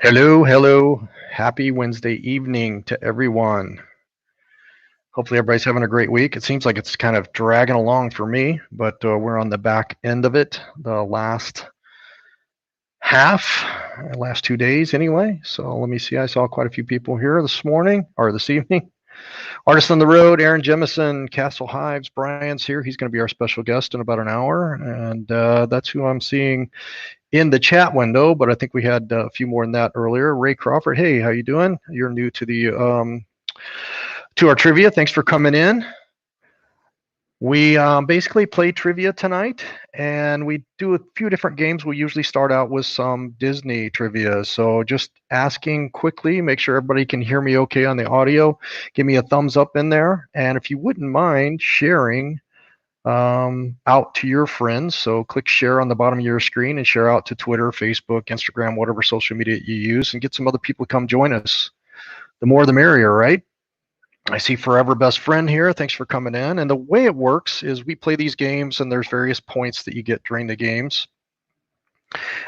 Hello, hello. Happy Wednesday evening to everyone. Hopefully, everybody's having a great week. It seems like it's kind of dragging along for me, but we're on the back end of it, the half, last 2 days anyway. So let me see. I saw quite a few people here this morning or this evening. Artist on the road, Aron Jemison, Castle Hives. Brian's here. He's going to be our special guest in about an hour, and that's who I'm seeing in the chat window, but I think we had a few more than that earlier. Ray Crawford, hey, how you doing? You're new to the to our trivia. Thanks for coming in. We basically play trivia tonight, and we do a few different games. We usually start out with some Disney trivia. So just asking quickly, make sure everybody can hear me okay on the audio. Give me a thumbs up in there, and if you wouldn't mind sharing out to your friends. So click share on the bottom of your screen and share out to Twitter, Facebook, Instagram, whatever social media you use, and get some other people to come join us. The more the merrier, right? I see Forever Best Friend here. Thanks for coming in. And the way it works is we play these games, and there's various points that you get during the games.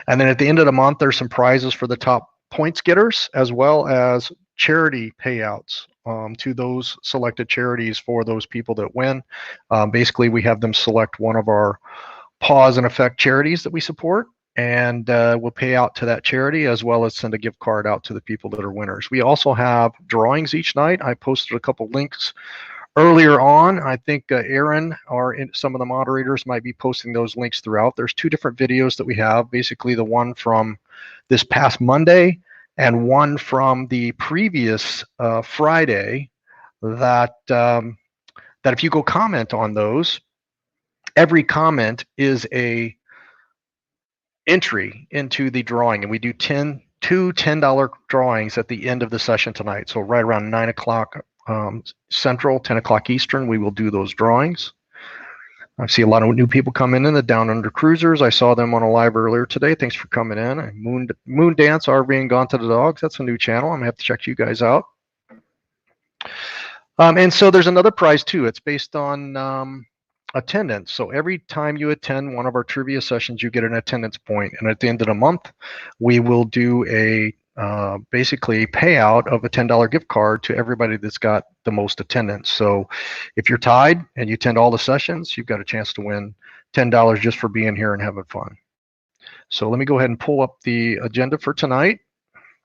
And then at the end of the month, there's some prizes for the top points getters, as well as charity payouts to those selected charities for those people that win. Basically, we have them select one of our pause and effect charities that we support, and we'll pay out to that charity as well as send a gift card out to the people that are winners. We also have drawings each night. I posted a couple links earlier on. I think Aron or some of the moderators might be posting those links throughout. There's two different videos that we have, basically the one from this past Monday and one from the previous Friday that if you go comment on those, every comment is a entry into the drawing, and we do two $10 drawings at the end of the session tonight. So right around 9 o'clock Central, 10 o'clock Eastern, we will do those drawings. I see a lot of new people coming in, the Down Under Cruisers. I saw them on a live earlier today. Thanks for coming in. Moon Dance, RV and Gone to the Dogs. That's a new channel. I'm going to have to check you guys out. And so there's another prize too. It's based on attendance. So every time you attend one of our trivia sessions, you get an attendance point. And at the end of the month, we will do a basically payout of a $10 gift card to everybody that's got the most attendance. So if you're tied and you attend all the sessions, you've got a chance to win $10 just for being here and having fun. So let me go ahead and pull up the agenda for tonight.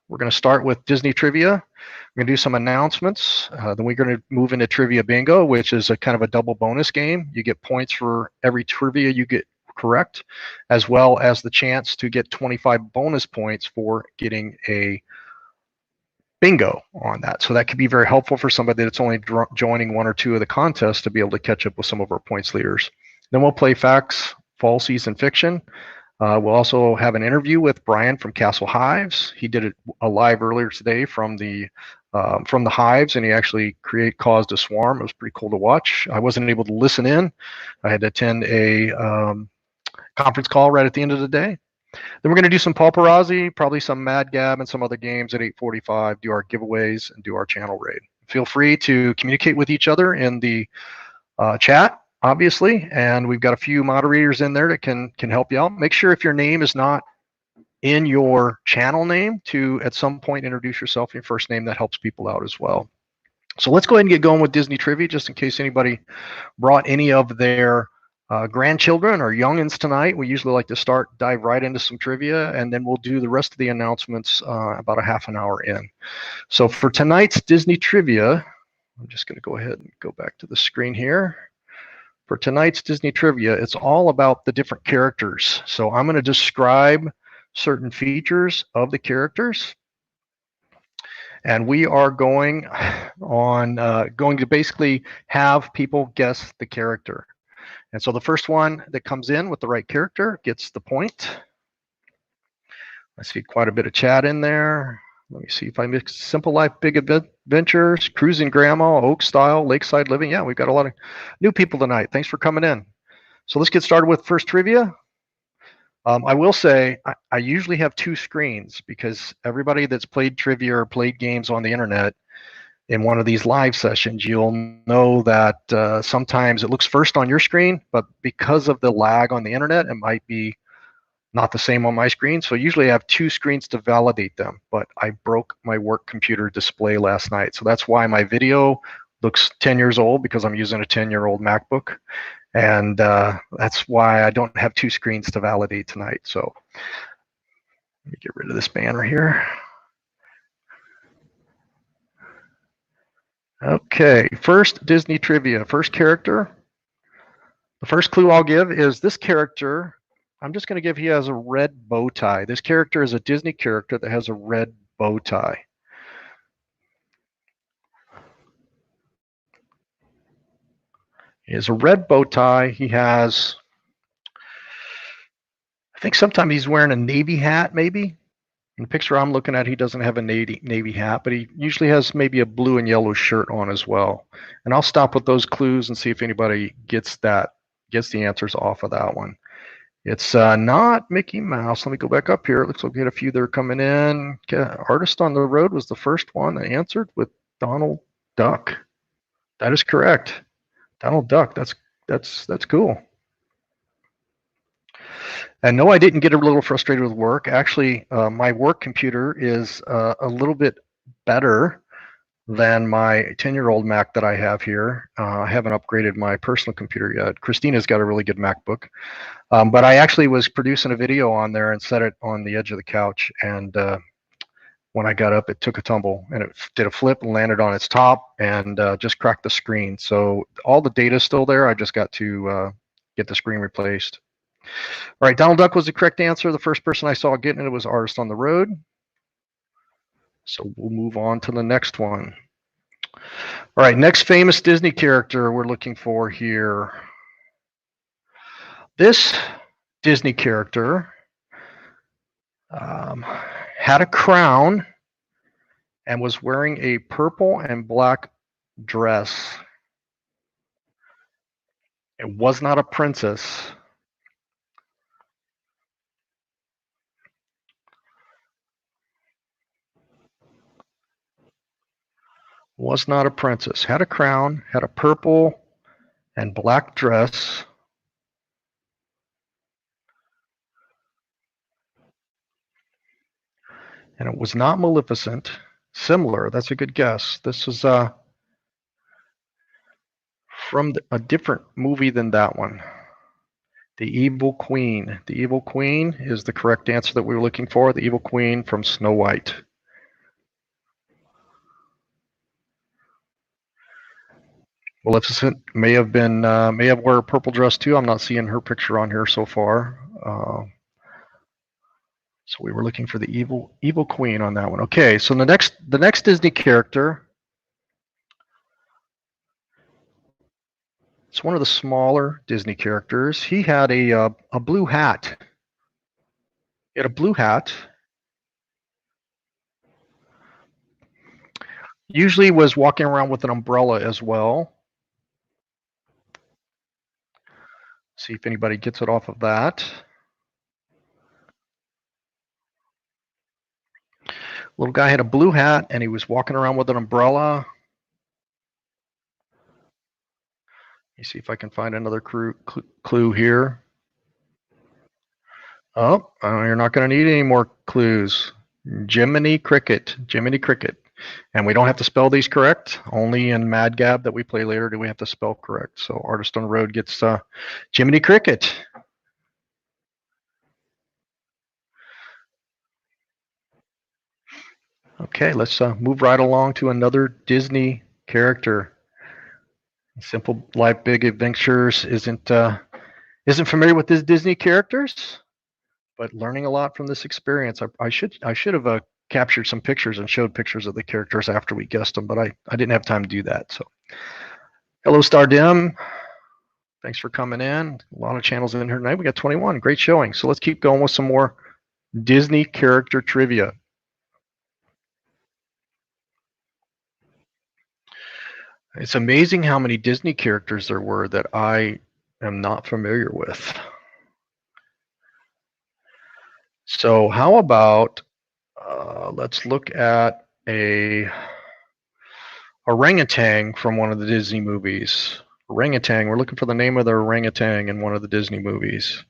We're going to start with Disney trivia. We're going to do some announcements. Then we're going to move into Trivia Bingo, which is a kind of a double bonus game. You get points for every trivia you get correct, as well as the chance to get 25 bonus points for getting a bingo on that. So that could be very helpful for somebody that's only joining one or two of the contests to be able to catch up with some of our points leaders. Then we'll play Facts, Falsies, and Fiction. We'll also have an interview with Brian from Castle Hives. He did a live earlier today from the hives, and he actually caused a swarm. It was pretty cool to watch. I wasn't able to listen in. I had to attend a conference call right at the end of the day. Then we're going to do some paparazzi, probably some Mad Gab, and some other games at 8:45. Do our giveaways and do our channel raid. Feel free to communicate with each other in the chat, obviously, and we've got a few moderators in there that can help you out. Make sure if your name is not in your channel name to at some point introduce yourself in your first name. That helps people out as well. So let's go ahead and get going with Disney trivia, just in case anybody brought any of their grandchildren or youngins tonight. We usually like to dive right into some trivia, and then we'll do the rest of the announcements about a half an hour in. So for tonight's Disney trivia, I'm just going to go ahead and go back to the screen here. For tonight's Disney trivia, it's all about the different characters. So I'm going to describe certain features of the characters, and we are going to basically have people guess the character. And so the first one that comes in with the right character gets the point. I see quite a bit of chat in there. Let me see if I mix Simple Life, Big Adventures, Cruising Grandma, Oak Style, Lakeside Living. Yeah, we've got a lot of new people tonight. Thanks for coming in. So let's get started with first trivia. I will say I usually have two screens because everybody that's played trivia or played games on the internet in one of these live sessions, you'll know that sometimes it looks first on your screen, but because of the lag on the internet, it might be not the same on my screen. So usually I have two screens to validate them, but I broke my work computer display last night. So that's why my video looks 10 years old, because I'm using a 10-year-old MacBook. And that's why I don't have two screens to validate tonight. So let me get rid of this banner here. Okay, first Disney trivia, first character. The first clue I'll give is this character. I'm just going to give he has a red bow tie. This character is a Disney character that has a red bow tie. He has a red bow tie. He has, I think sometimes he's wearing a Navy hat, maybe. In the picture I'm looking at, he doesn't have a Navy hat, but he usually has maybe a blue and yellow shirt on as well. And I'll stop with those clues and see if anybody gets the answers off of that one. It's not Mickey Mouse. Let me go back up here. It looks like we had a few that are coming in. Artist on the Road was the first one that answered with Donald Duck. That is correct. Donald Duck. That's cool. And no, I didn't get a little frustrated with work. Actually, my work computer is a little bit better than my 10-year-old Mac that I have here. I haven't upgraded my personal computer yet. Christina's got a really good MacBook. But I actually was producing a video on there and set it on the edge of the couch. And when I got up, it took a tumble and it did a flip and landed on its top and just cracked the screen. So all the data is still there. I just got to get the screen replaced. All right, Donald Duck was the correct answer. The first person I saw getting it was Artist on the Road. So we'll move on to the next one. All right, next famous Disney character we're looking for here. This Disney character had a crown and was wearing a purple and black dress. It was not a princess. Was not a princess. Had a crown, had a purple and black dress. And it was not Maleficent. Similar, that's a good guess. This is from a different movie than that one. The Evil Queen. The Evil Queen is the correct answer that we were looking for. The Evil Queen from Snow White. Maleficent may have wear a purple dress too. I'm not seeing her picture on here so far. So we were looking for the evil queen on that one. Okay, so the next Disney character. It's one of the smaller Disney characters. He had a blue hat. He had a blue hat. Usually was walking around with an umbrella as well. See if anybody gets it off of that. Little guy had a blue hat and he was walking around with an umbrella. Let me see if I can find another clue here. Oh, you're not going to need any more clues. Jiminy Cricket. Jiminy Cricket. And we don't have to spell these correct. Only in Mad Gab that we play later do we have to spell correct. So Artist on the Road gets Jiminy Cricket. Okay, let's move right along to another Disney character. Simple Life Big Adventures isn't familiar with these Disney characters, but learning a lot from this experience. I should have captured some pictures and showed pictures of the characters after we guessed them, but I didn't have time to do that. So, hello, Stardim. Thanks for coming in. A lot of channels in here tonight. We got 21. Great showing. So let's keep going with some more Disney character trivia. It's amazing how many Disney characters there were that I am not familiar with. So how about let's look at a orangutan from one of the Disney movies. Orangutan. We're looking for the name of the orangutan in one of the Disney movies.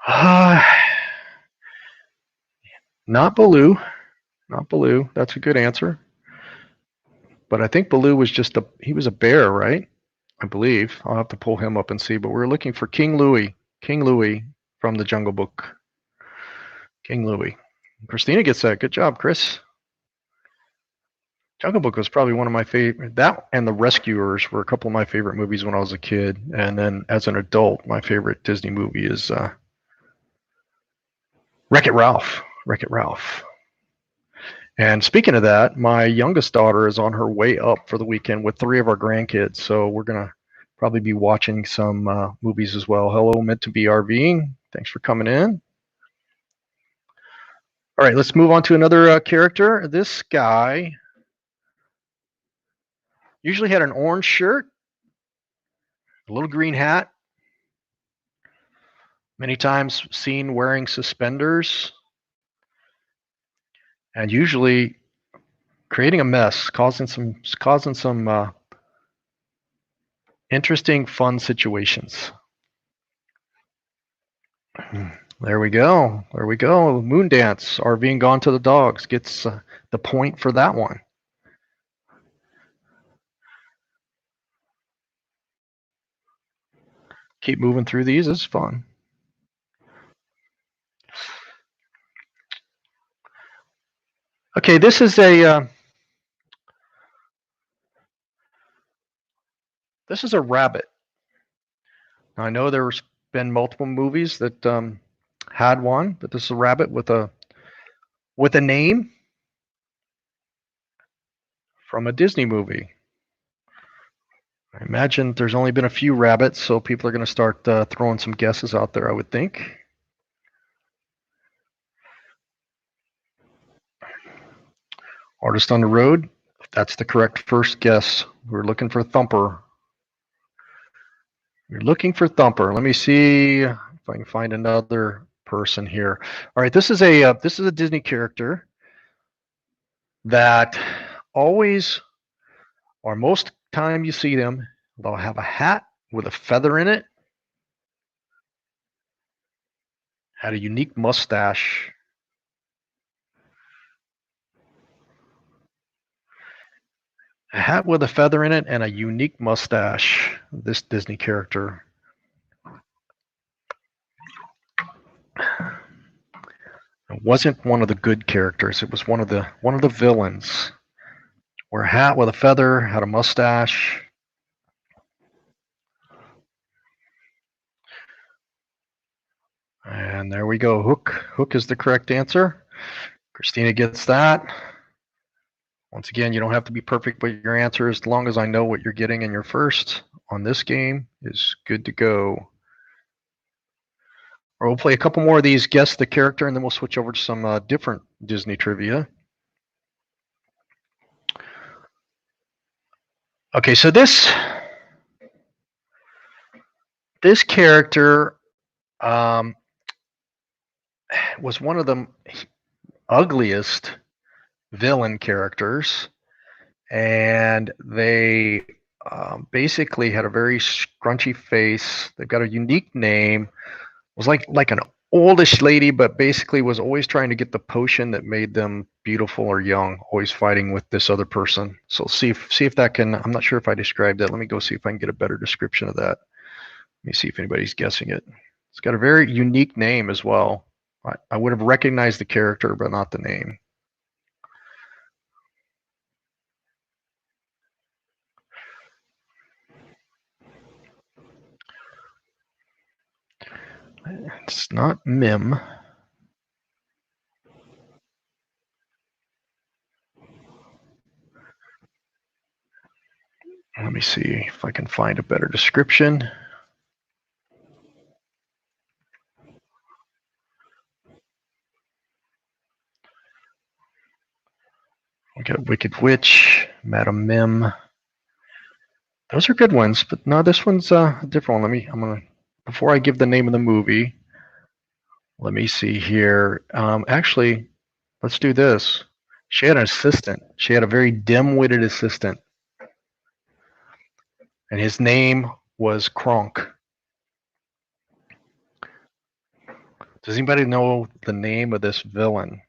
Uh, not Baloo. Not Baloo. That's a good answer. But I think Baloo was he was a bear, right? I believe. I'll have to pull him up and see. But we're looking for King Louie. King Louie from the Jungle Book. King Louie. Christina gets that. Good job, Chris. Jungle Book was probably one of my favorite. That and The Rescuers were a couple of my favorite movies when I was a kid. And then as an adult, my favorite Disney movie is Wreck-It Ralph. Wreck-It Ralph. And speaking of that, my youngest daughter is on her way up for the weekend with 3 of our grandkids. So we're going to probably be watching some movies as well. Hello, meant to be RVing. Thanks for coming in. All right, let's move on to another character. This guy usually had an orange shirt, a little green hat, many times seen wearing suspenders, and usually creating a mess, causing some interesting, fun situations. There we go. There we go. Moondance, RVing Gone to the Dogs gets the point for that one. Keep moving through these. It's fun. Okay, this is a rabbit. Now, I know there's been multiple movies that had one, but this is a rabbit with a name from a Disney movie. I imagine there's only been a few rabbits, so people are going to start throwing some guesses out there, I would think. Artist on the Road. That's the correct first guess. We're looking for Thumper. You're looking for Thumper. Let me see if I can find another person here. All right, this is a Disney character that always, or most time you see them, they'll have a hat with a feather in it, had a unique mustache. A hat with a feather in it and a unique mustache. This Disney character. It wasn't one of the good characters. It was one of the villains. Wore a hat with a feather, had a mustache. And there we go. Hook. Hook is the correct answer. Christina gets that. Once again, you don't have to be perfect with your answer. As long as I know what you're getting in your first on this game is good to go. Or we'll play a couple more of these, guess the character, and then we'll switch over to some different Disney trivia. Okay, so this character was one of the ugliest villain characters, and they basically had a very scrunchy face. They've got a unique name. It was like an oldish lady, but basically was always trying to get the potion that made them beautiful or young, always fighting with this other person. So see if that can, I'm not sure if I described that. Let me go see if I can get a better description of that. Let me see if anybody's guessing it. It's got a very unique name as well. I would have recognized the character, but not the name. It's not Mim. Let me see if I can find a better description. We got Wicked Witch, Madam Mim. Those are good ones, but no, this one's a different one. Before I give the name of the movie, let me see here. Actually, let's do this. She had an assistant. She had a very dim-witted assistant, and his name was Kronk. Does anybody know the name of this villain?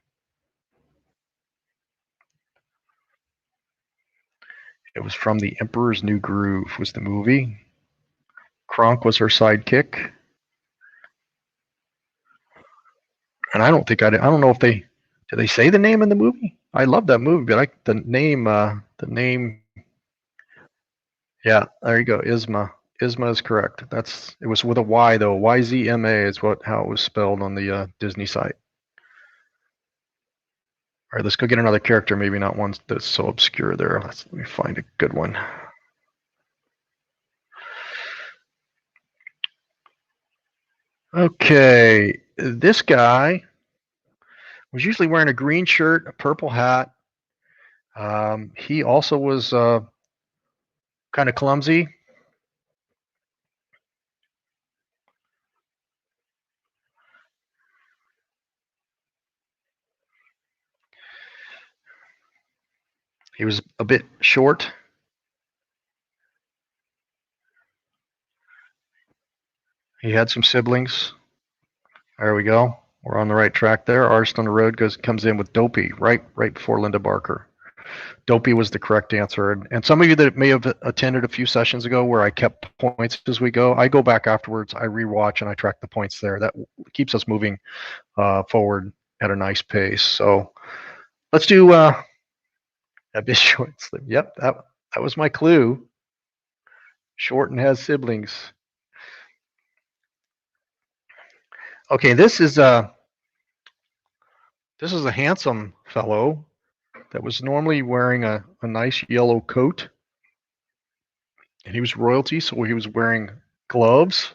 It was from The Emperor's New Groove was the movie. Kronk was her sidekick. And I don't know if did they say the name in the movie? I love that movie, but the name, yeah, there you go, Isma. Isma is correct. It was with a Y though. YZMA is how it was spelled on the Disney site. All right, let's go get another character. Maybe not one that's so obscure there. Let me find a good one. Okay, this guy was usually wearing a green shirt, a purple hat. He also was kind of clumsy. He was a bit short. He had some siblings. There we go. We're on the right track there. Artist on the Road comes in with Dopey right before Linda Barker. Dopey was the correct answer. And some of you that may have attended a few sessions ago where I kept points as we go, I go back afterwards, I rewatch, and I track the points there. That keeps us moving forward at a nice pace. So let's do a bit short. Yep, that was my clue. Short and has siblings. Okay, this is a handsome fellow that was normally wearing a nice yellow coat. And he was royalty, so he was wearing gloves.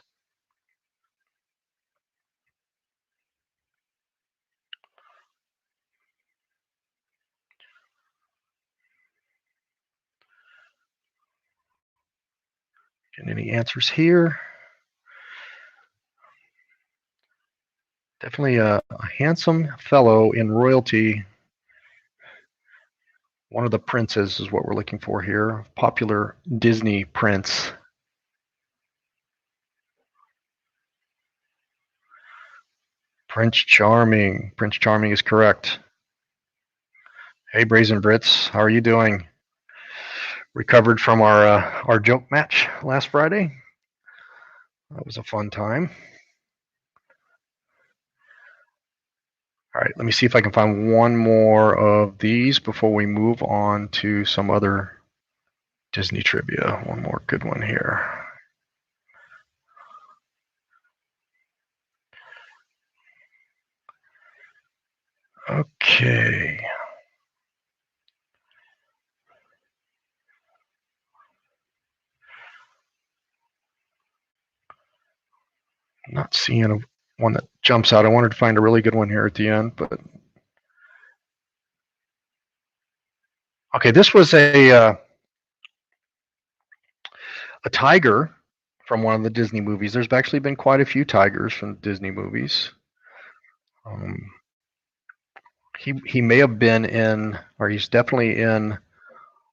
And any answers here? Definitely a handsome fellow in royalty. One of the princes is what we're looking for here. Popular Disney prince. Prince Charming. Prince Charming is correct. Hey, Brazen Brits, how are you doing? Recovered from our joke match last Friday. That was a fun time. All right, let me see if I can find one more of these before we move on to some other Disney trivia. One more good one here. Okay. I'm not seeing one that jumps out. I wanted to find a really good one here at the end, but okay, this was a tiger from one of the Disney movies. There's actually been quite a few tigers from Disney movies. He may have been in, or he's definitely in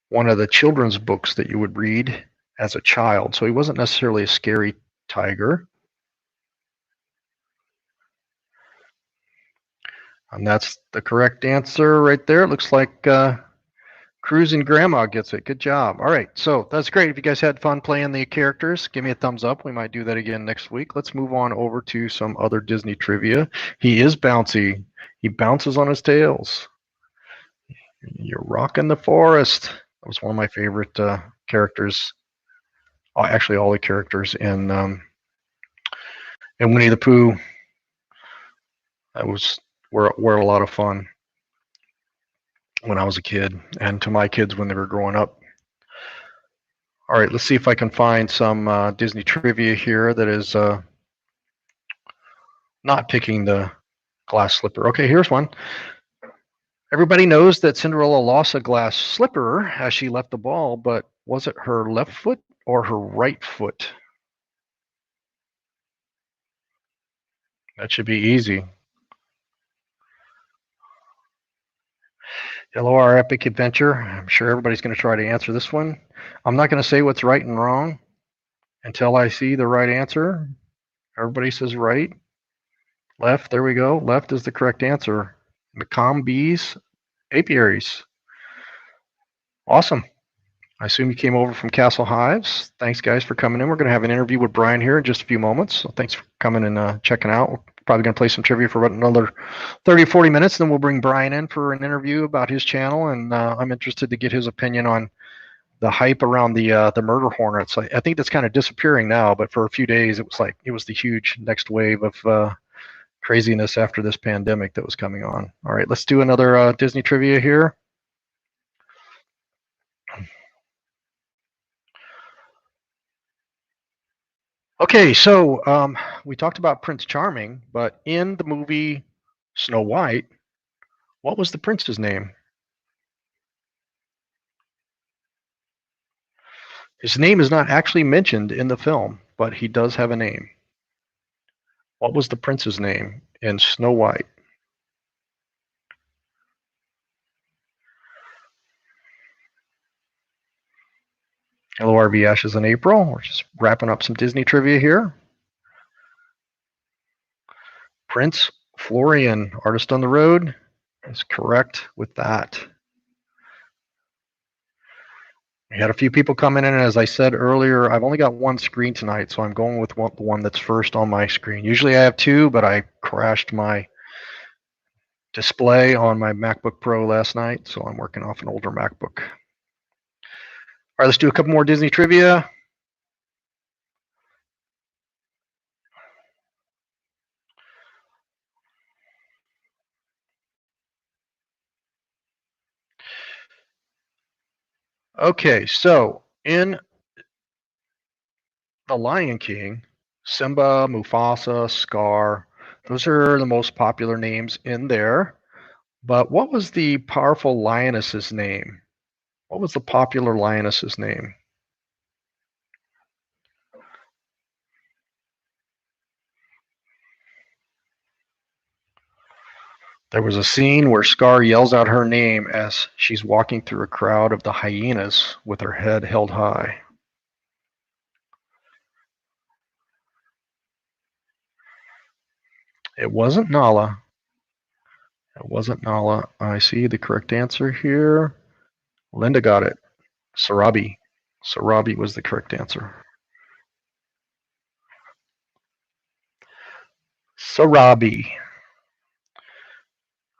one of the children's books that you would read as a child. So he wasn't necessarily a scary tiger. And that's the correct answer right there. It looks like Cruising Grandma gets it. Good job. All right, so that's great. If you guys had fun playing the characters, give me a thumbs up. We might do that again next week. Let's move on over to some other Disney trivia. He is bouncy. He bounces on his tails. You're rocking the forest. That was one of my favorite characters. Actually, all the characters in Winnie the Pooh. That were a lot of fun when I was a kid, and to my kids when they were growing up. All right, let's see if I can find some Disney trivia here that is not picking the glass slipper. Okay, here's one. Everybody knows that Cinderella lost a glass slipper as she left the ball, but was it her left foot or her right foot? That should be easy. Hello, our epic adventure. I'm sure everybody's going to try to answer this one. I'm not going to say what's right and wrong until I see the right answer. Everybody says right. Left, there we go. Left is the correct answer. Macomb bees, apiaries. Awesome. I assume you came over from Castle Hives. Thanks, guys, for coming in. We're going to have an interview with Brian here in just a few moments. So thanks for coming and checking out. We're probably going to play some trivia for about another 30, 40 minutes. Then we'll bring Brian in for an interview about his channel. And I'm interested to get his opinion on the hype around the murder hornets. I think that's kind of disappearing now, but for a few days, it was the huge next wave of craziness after this pandemic that was coming on. All right, let's do another Disney trivia here. Okay, so we talked about Prince Charming, but in the movie Snow White, what was the prince's name? His name is not actually mentioned in the film, but he does have a name. What was the prince's name in Snow White? Hello, RV Ashes in April. We're just wrapping up some Disney trivia here. Prince Florian, Artist on the Road, is correct with that. We had a few people coming in, and as I said earlier, I've only got one screen tonight, so I'm going with the one that's first on my screen. Usually I have two, but I crashed my display on my MacBook Pro last night, so I'm working off an older MacBook. All right, let's do a couple more Disney trivia. Okay, so in The Lion King, Simba, Mufasa, Scar, those are the most popular names in there. But what was the powerful lioness's name? What was the popular lioness's name? There was a scene where Scar yells out her name as she's walking through a crowd of the hyenas with her head held high. It wasn't Nala. It wasn't Nala. I see the correct answer here. Linda got it. Sarabi. Sarabi was the correct answer. Sarabi.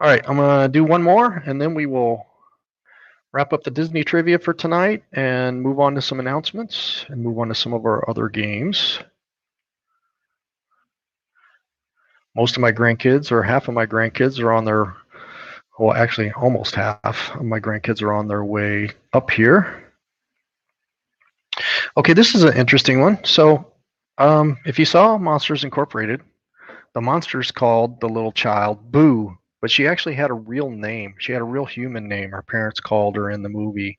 All right, I'm going to do one more, and then we will wrap up the Disney trivia for tonight and move on to some announcements and move on to some of our other games. Most of my grandkids, or half of my grandkids, are on their, well, actually, almost half of my grandkids are on their way up here. Okay, this is an interesting one. So, if you saw Monsters Incorporated, the monster's called the little child Boo, but she actually had a real name. She had a real human name. Her parents called her in the movie.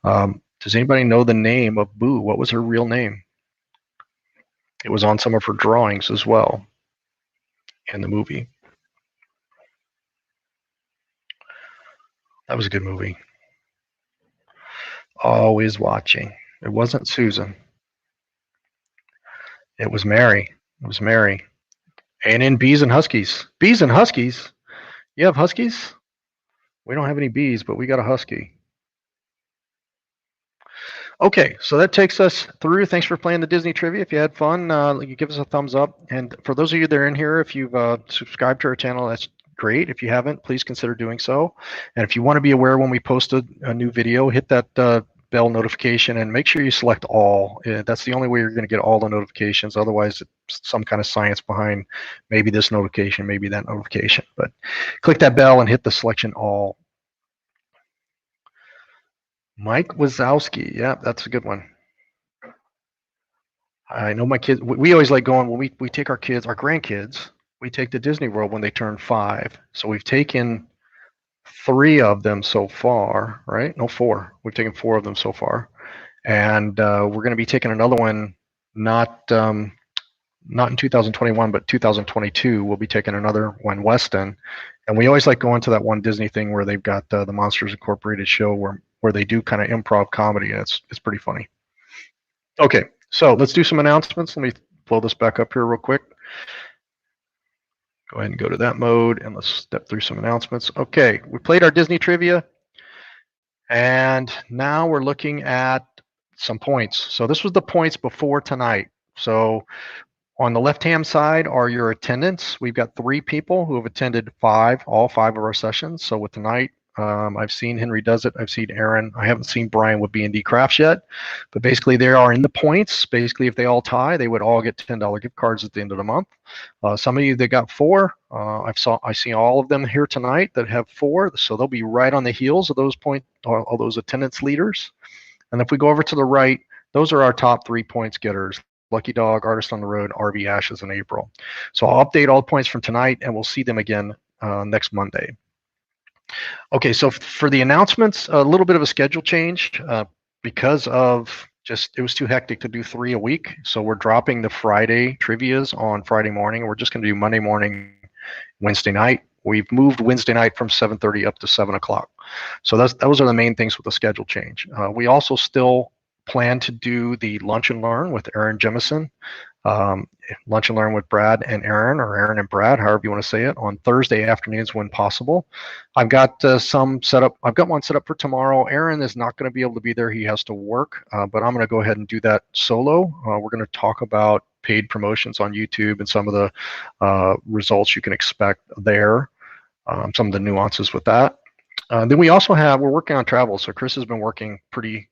Does anybody know the name of Boo? What was her real name? It was on some of her drawings as well in the movie. That was a good movie. Always watching. It wasn't Susan. It was Mary. It was Mary. And in Bees and Huskies. Bees and Huskies? You have Huskies? We don't have any bees, but we got a husky. Okay, so that takes us through. Thanks for playing the Disney trivia. If you had fun, you give us a thumbs up. And for those of you that are in here, if you've subscribed to our channel, that's great. If you haven't, please consider doing so. And if you want to be aware when we post a new video, hit that bell notification and make sure you select all. That's the only way you're going to get all the notifications. Otherwise, it's some kind of science behind maybe this notification, maybe that notification. But click that bell and hit the selection all. Mike Wazowski. Yeah, that's a good one. I know my kids, we always like going when we take our kids, our grandkids, we take to Disney World when they turn 5. So we've taken 3 of them so far, right? No, 4. We've taken 4 of them so far. And we're going to be taking another one, not in 2021, but 2022. We'll be taking another one, Weston. And we always like going to that one Disney thing where they've got the Monsters Incorporated show where they do kind of improv comedy, and it's pretty funny. Okay, so let's do some announcements. Let me blow this back up here real quick. Go ahead and go to that mode and let's step through some announcements. Okay, we played our Disney trivia and now we're looking at some points. So this was the points before tonight. So on the left-hand side are your attendance. We've got 3 people who have attended all five of our sessions. So with tonight, I've seen Henry does it. I've seen Aron. I haven't seen Brian with B&D Crafts yet, but basically they are in the points. Basically, if they all tie, they would all get $10 gift cards at the end of the month. Some of you that got 4, I see all of them here tonight that have 4, so they'll be right on the heels of those all those attendance leaders. And if we go over to the right, those are our top 3 points getters. Lucky Dog, Artist on the Road, RV Ashes in April. So I'll update all the points from tonight and we'll see them again next Monday. Okay, so for the announcements, a little bit of a schedule change because of it was too hectic to do 3 a week. So we're dropping the Friday trivias on Friday morning. We're just going to do Monday morning, Wednesday night. We've moved Wednesday night from 7:30 up to 7 o'clock. So those are the main things with the schedule change. We also still plan to do the Lunch and Learn with Aron Jemison. Lunch and Learn with Brad and Aron, or Aron and Brad, however you want to say it, on Thursday afternoons when possible. I've got some set up. I've got one set up for tomorrow. Aron is not going to be able to be there. He has to work, but I'm going to go ahead and do that solo. We're going to talk about paid promotions on YouTube and some of the results you can expect there, some of the nuances with that. Then we're working on travel. So Chris has been working pretty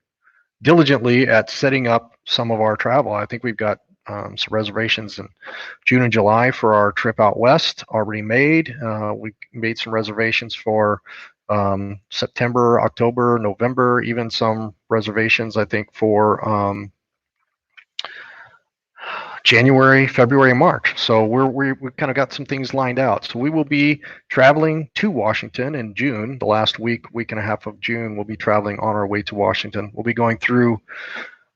diligently at setting up some of our travel. I think we've got some reservations in June and July for our trip out west already made. We made some reservations for September, October, November, even some reservations, I think, for January, February, and March. So we've kind of got some things lined out. So we will be traveling to Washington in June. The last week and a half of June, we'll be traveling on our way to Washington. We'll be going through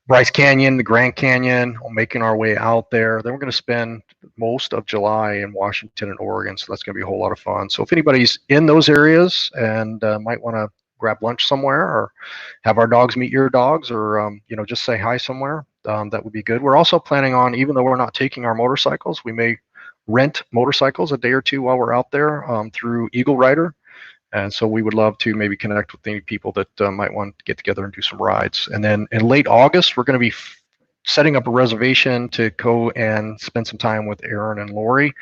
Bryce Canyon, the Grand Canyon, making our way out there. Then we're going to spend most of July in Washington and Oregon, so that's going to be a whole lot of fun. So if anybody's in those areas and might want to grab lunch somewhere or have our dogs meet your dogs or just say hi somewhere, that would be good. We're also planning on, even though we're not taking our motorcycles, we may rent motorcycles a day or two while we're out there through Eagle Rider. And so we would love to maybe connect with any people that might want to get together and do some rides. And then in late August, we're going to be setting up a reservation to go and spend some time with Aron and Lori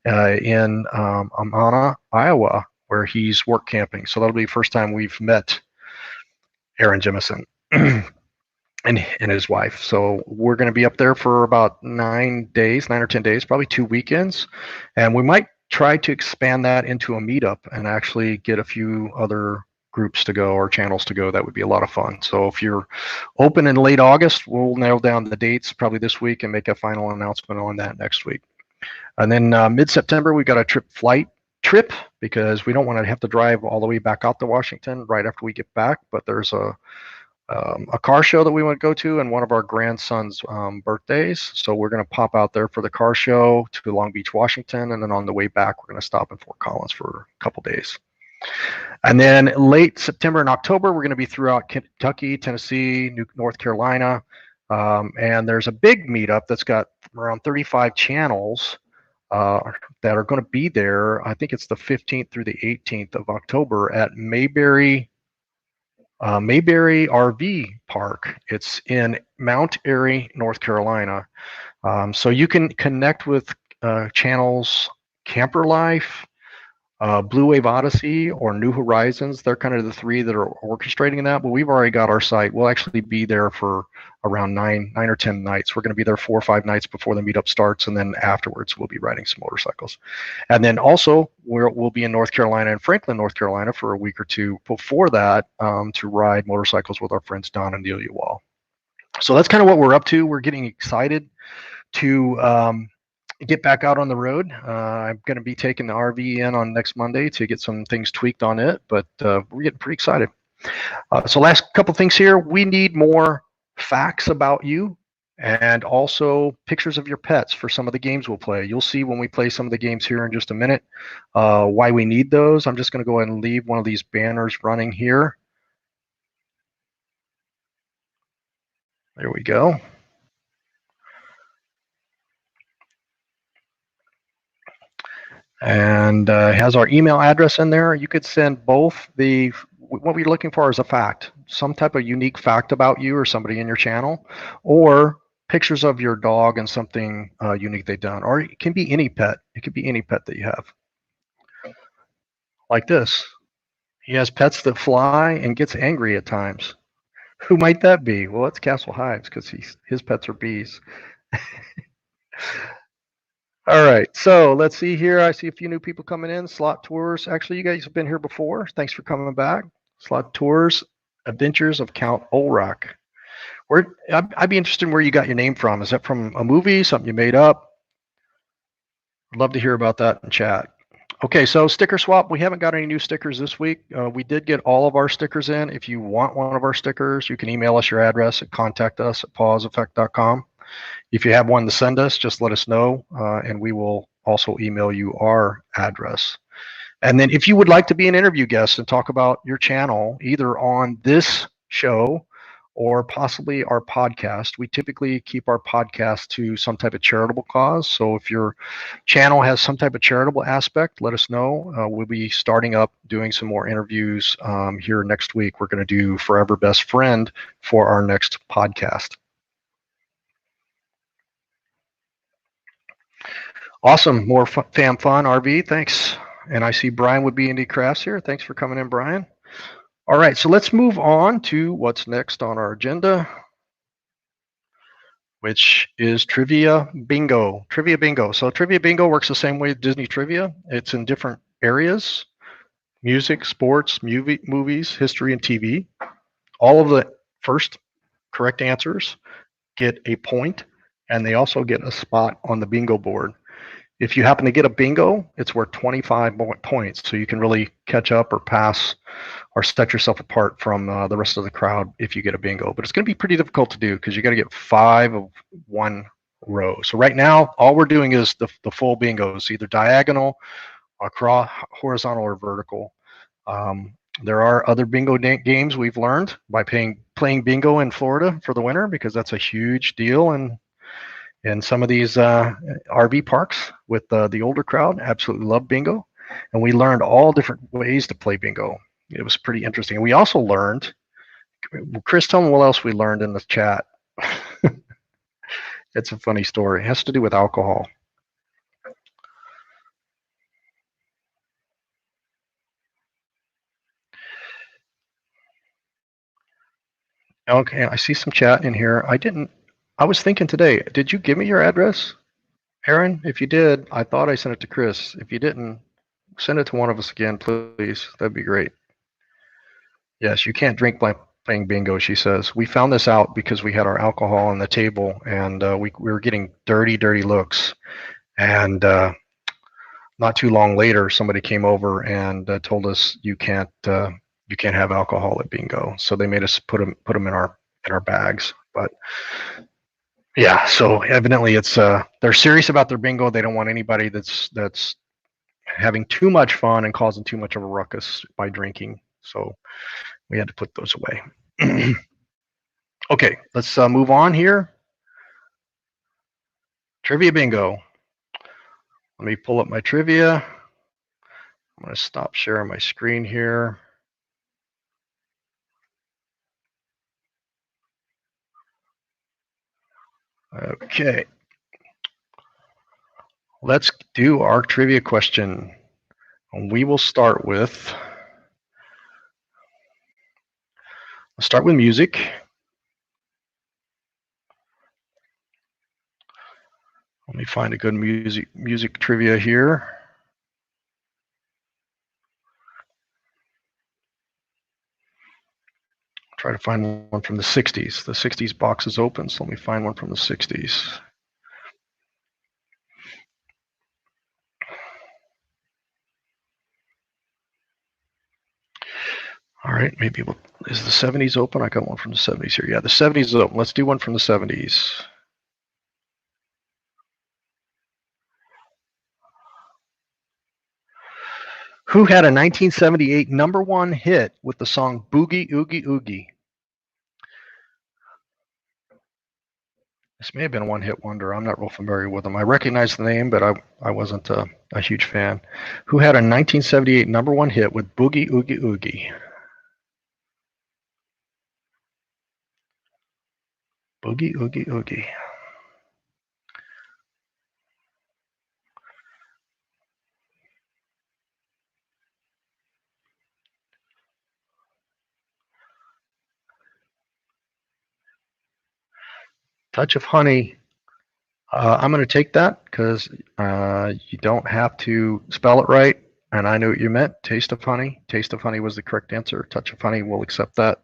in Amana, Iowa, where he's work camping. So that'll be the first time we've met Aron Jemison and his wife. So we're going to be up there for about 9 or 10 days, probably 2 weekends. And we might try to expand that into a meetup and actually get a few other groups to go or channels to go. That would be a lot of fun. So if you're open in late August, we'll nail down the dates probably this week and make a final announcement on that next week. And then mid-September, we got a flight trip because we don't want to have to drive all the way back out to Washington right after we get back. But there's a car show that we want to go to and one of our grandson's birthdays. So we're going to pop out there for the car show to Long Beach, Washington. And then on the way back, we're going to stop in Fort Collins for a couple days. And then late September and October, we're going to be throughout Kentucky, Tennessee, North Carolina. And there's a big meetup that's got around 35 channels that are going to be there. I think it's the 15th through the 18th of October at Mayberry RV Park. It's in Mount Airy, North Carolina. So you can connect with channels Camper Life, Blue Wave Odyssey, or New Horizons. They're kind of the 3 that are orchestrating that, but we've already got our site. We'll actually be there for around 9 or 10 nights. We're going to be there 4 or 5 nights before the meetup starts, and then afterwards we'll be riding some motorcycles. And then also we'll be in North Carolina and Franklin, North Carolina for a week or 2 before that to ride motorcycles with our friends Don and Delia Wall. So that's kind of what we're up to. We're getting excited to get back out on the road. I'm going to be taking the RV in on next Monday to get some things tweaked on it, but we're getting pretty excited. So last couple things here. We need more facts about you and also pictures of your pets for some of the games we'll play. You'll see when we play some of the games here in just a minute why we need those. I'm just going to go ahead and leave one of these banners running here. There we go. and has our email address in there. You could send both what we're looking for is a fact, some type of unique fact about you or somebody in your channel, or pictures of your dog and something unique they've done. Or it can be any pet. It could be any pet that you have. Like this. He has pets that fly and gets angry at times. Who might that be? Well, it's Castle Hives because his pets are bees. All right, so let's see here. I see a few new people coming in. Slot Tours. Actually, you guys have been here before. Thanks for coming back. Slot Tours, Adventures of Count Olrak. I'd be interested in where you got your name from. Is that from a movie, something you made up? I'd love to hear about that in chat. Okay, so sticker swap. We haven't got any new stickers this week. We did get all of our stickers in. If you want one of our stickers, you can email us your address at contact@pawseffect.com. If you have one to send us, just let us know, and we will also email you our address. And then if you would like to be an interview guest and talk about your channel, either on this show or possibly our podcast, we typically keep our podcast to some type of charitable cause. So if your channel has some type of charitable aspect, let us know. We'll be starting up doing some more interviews here next week. We're going to do Forever Best Friend for our next podcast. Awesome. More fam fun, RV. Thanks. And I see Brian with B&D Crafts here. Thanks for coming in, Brian. All right, so let's move on to what's next on our agenda, which is Trivia Bingo. Trivia Bingo. So Trivia Bingo works the same way as Disney Trivia. It's in different areas: music, sports, movies, history, and TV. All of the first correct answers get a point, and they also get a spot on the bingo board. If you happen to get a bingo, it's worth 25 points, so you can really catch up or pass or set yourself apart from the rest of the crowd if you get a bingo. But it's going to be pretty difficult to do because you got to get 5 of one row. So right now, all we're doing is the full bingos, either diagonal, across, horizontal, or vertical. There are other bingo games we've learned by playing bingo in Florida for the winter, because that's a huge deal, and some of these RV parks with the older crowd absolutely love bingo. And we learned all different ways to play bingo. It was pretty interesting. We also learned, Chris, tell me what else we learned in the chat. It's a funny story. It has to do with alcohol. Okay, I see some chat in here. I was thinking today, did you give me your address, Aron? If you did, I thought I sent it to Chris. If you didn't, send it to one of us again, please. That'd be great. Yes, you can't drink by playing bingo, she says. We found this out because we had our alcohol on the table, and we were getting dirty looks. And not too long later, somebody came over and told us you can't have alcohol at bingo. So they made us put them in our bags. But yeah, so evidently it's they're serious about their bingo. They don't want anybody that's having too much fun and causing too much of a ruckus by drinking. So we had to put those away. Okay, let's move on here. Trivia bingo. Let me pull up my trivia. I'm going to stop sharing my screen here. Okay. Let's do our trivia question. We will start with, let's start with music. Let me find a good music trivia here. Try to find one from the 60s. The 60s box is open, so let me find one from the 60s. All right, maybe is the 70s open? I got one from the 70s here. Yeah, the 70s is open. Let's do one from the 70s. Who had a 1978 #1 hit with the song Boogie Oogie Oogie? This may have been a one-hit wonder. I'm not real familiar with them. I recognize the name, but I wasn't a huge fan. Who had a 1978 number one hit with Boogie Oogie Oogie? Boogie Oogie Oogie. Touch of Honey. I'm going to take that because you don't have to spell it right. And I knew what you meant. Taste of Honey. Taste of Honey was the correct answer. Touch of Honey, we'll accept that.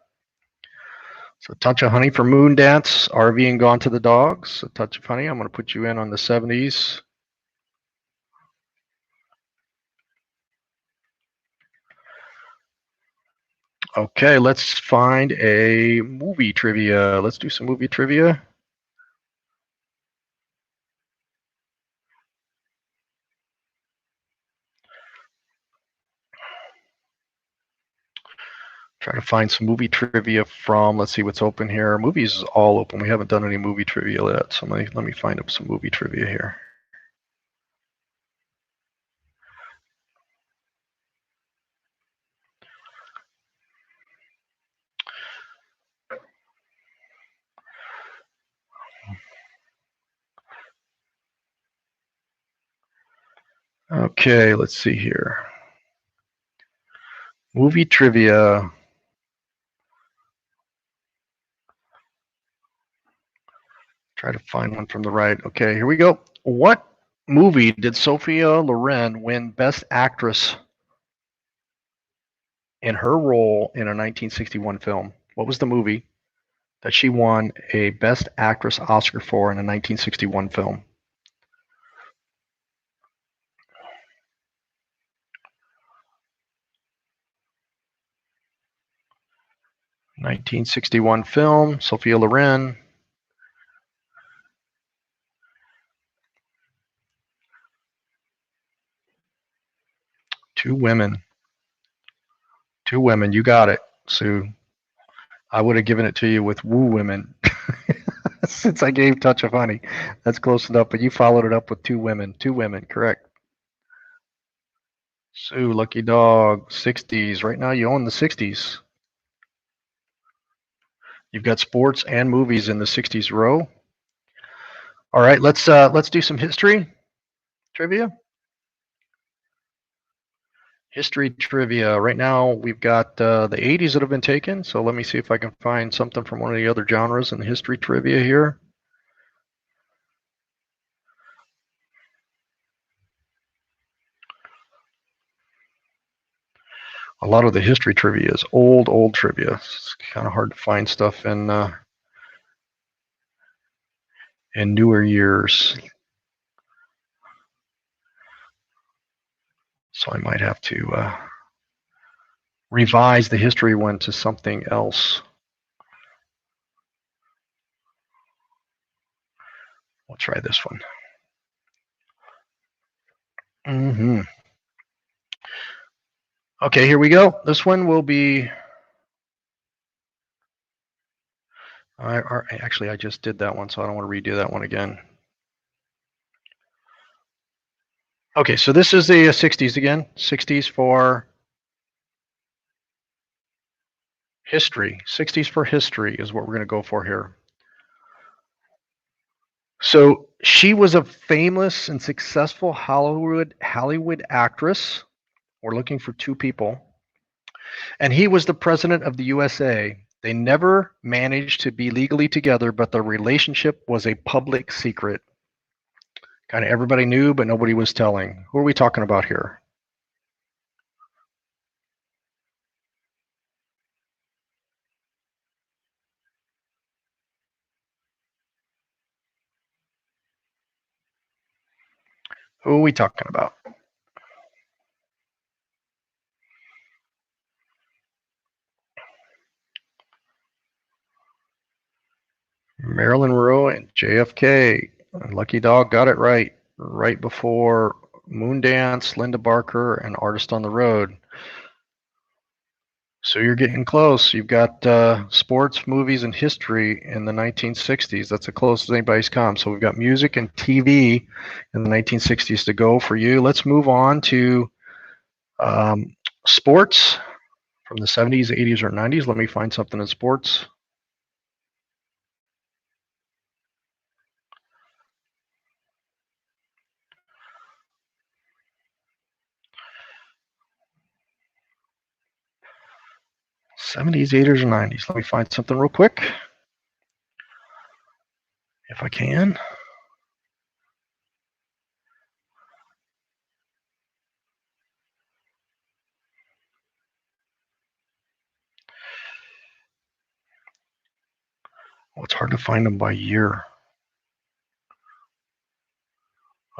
So Touch of Honey for Moondance, RV and Gone to the Dogs. A Touch of Honey, I'm going to put you in on the 70s. Okay, let's find a movie trivia. Let's do some movie trivia. Try to find some movie trivia from, let's see what's open here. Movies is all open. We haven't done any movie trivia yet. So let me find up some movie trivia here. Okay, let's see here. Movie trivia. Try to find one from the right. Okay, here we go. What movie did Sophia Loren win Best Actress in her role in a 1961 film? What was the movie that she won a Best Actress Oscar for in a 1961 film? 1961 film, Sophia Loren. Two women. Two women. You got it, Sue. I would have given it to you with Woo Women since I gave Touch of Honey. That's close enough, but you followed it up with two women. Two women, correct. Sue, lucky dog, 60s. Right now, you own the 60s. You've got sports and movies in the 60s row. All right, let's do some history trivia. History trivia. Right now, we've got the 80s that have been taken. So let me see if I can find something from one of the other genres in history trivia here. A lot of the history trivia is old trivia. It's kind of hard to find stuff in newer years. So I might have to revise the history one to something else. We'll try this one. Mm-hmm. Okay, here we go. This one will be. Actually, I just did that one, so I don't want to redo that one again. Okay, so this is the 60s again. 60s for history. 60s for history is what we're going to go for here. So she was a famous and successful Hollywood actress. We're looking for two people. And he was the president of the USA. They never managed to be legally together, but their relationship was a public secret. Kind of everybody knew, but nobody was telling. Who are we talking about here? Who are we talking about? Marilyn Monroe and JFK. Lucky Dog got it right. Right before Moondance, Linda Barker, and Artist on the Road. So you're getting close. You've got sports, movies, and history in the 1960s. That's the closest anybody's come. So we've got music and TV in the 1960s to go for you. Let's move on to um, sports from the 70s, 80s, or 90s. Let me find something in sports. '70s, '80s, or '90s. Let me find something real quick, if I can. Well, it's hard to find them by year,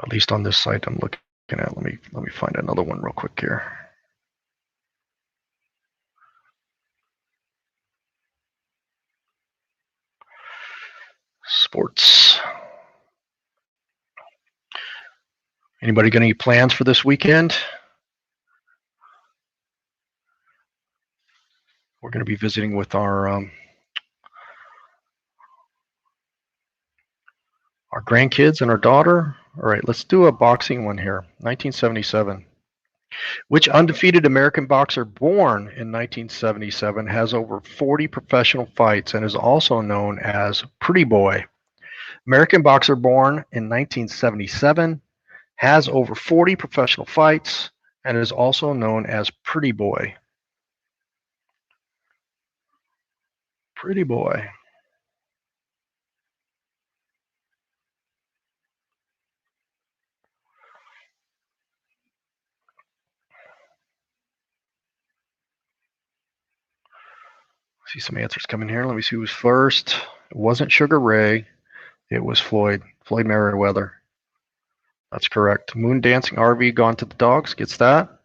at least on this site I'm looking at. Let me find another one real quick here. Sports. Anybody got any plans for this weekend? We're going to be visiting with our grandkids and our daughter. All right, let's do a boxing one here. 1977. Which undefeated American boxer born in 1977 has over 40 professional fights and is also known as Pretty Boy? American boxer born in 1977 has over 40 professional fights and is also known as Pretty Boy. Pretty Boy. See some answers coming here. Let me see who's first. It wasn't Sugar Ray. It was Floyd Merriweather. That's correct. Moon Dancing RV Gone to the Dogs gets that.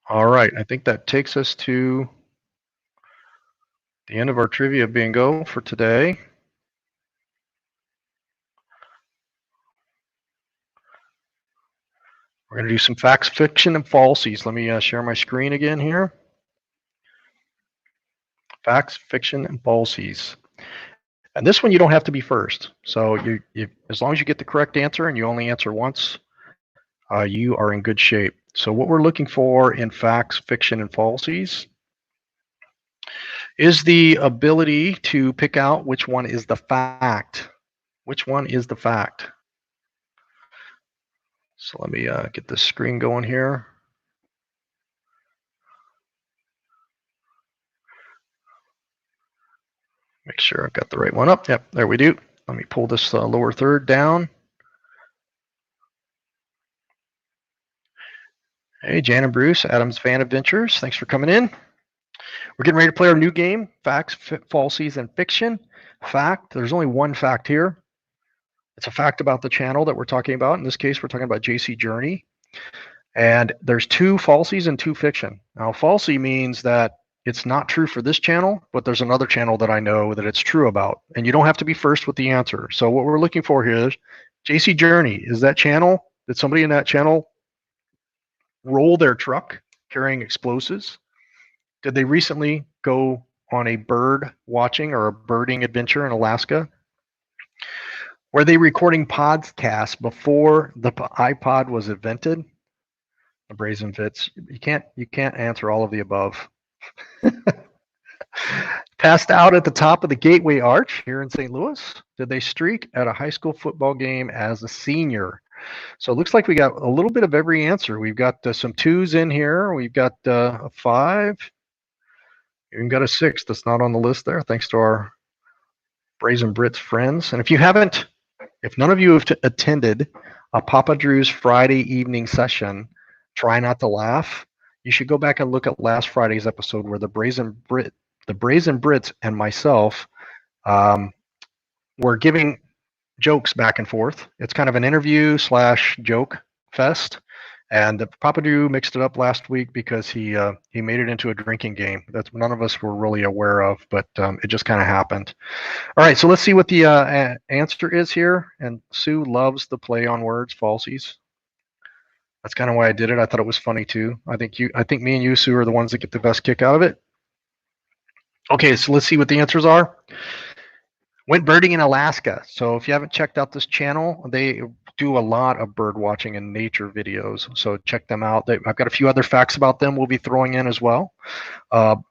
All right, I think that takes us to the end of our trivia bingo for today. We're going to do some facts, fiction, and falsies. Let me share my screen again here. Facts, fiction, and falsies. And this one you don't have to be first. So as long as you get the correct answer and you only answer once, you are in good shape. So what we're looking for in facts, fiction, and falsies is the ability to pick out which one is the fact. Which one is the fact? So let me get this screen going here. Make sure I've got the right one up. Yep, there we do. Let me pull this lower third down. Hey, Jan and Bruce, Adam's Fan Adventures. Thanks for coming in. We're getting ready to play our new game, Facts, Falsies, and Fiction. Fact, there's only one fact here. It's a fact about the channel that we're talking about. In this case, we're talking about JC Journey. And there's two falsies and two fiction. Now, falsy means that it's not true for this channel, but there's another channel that I know that it's true about. And you don't have to be first with the answer. So what we're looking for here is JC Journey. Is that channel, did somebody in that channel roll their truck carrying explosives? Did they recently go on a bird watching or a birding adventure in Alaska? Were they recording podcasts before the iPod was invented? The brazen fits. You can't answer all of the above. Passed out at the top of the Gateway Arch here in St. Louis. Did they streak at a high school football game as a senior? So it looks like we got a little bit of every answer. We've got some twos in here. We've got a 5. Even got a 6 that's not on the list there, thanks to our Brazen Brits friends. And if none of you have attended a Papa Drew's Friday evening session, try not to laugh. You should go back and look at last Friday's episode where the Brazen Brits and myself were giving jokes back and forth. It's kind of an interview / joke fest. And Papa Drew mixed it up last week because he made it into a drinking game that none of us were really aware of, but it just kind of happened. All right, so let's see what the answer is here. And Sue loves the play on words, falsies. That's kind of why I did it. I thought it was funny too. I think me and you, Sue, are the ones that get the best kick out of it. Okay, so let's see what the answers are. Went birding in Alaska. So if you haven't checked out this channel, they do a lot of bird watching and nature videos. So check them out. I've got a few other facts about them we'll be throwing in as well.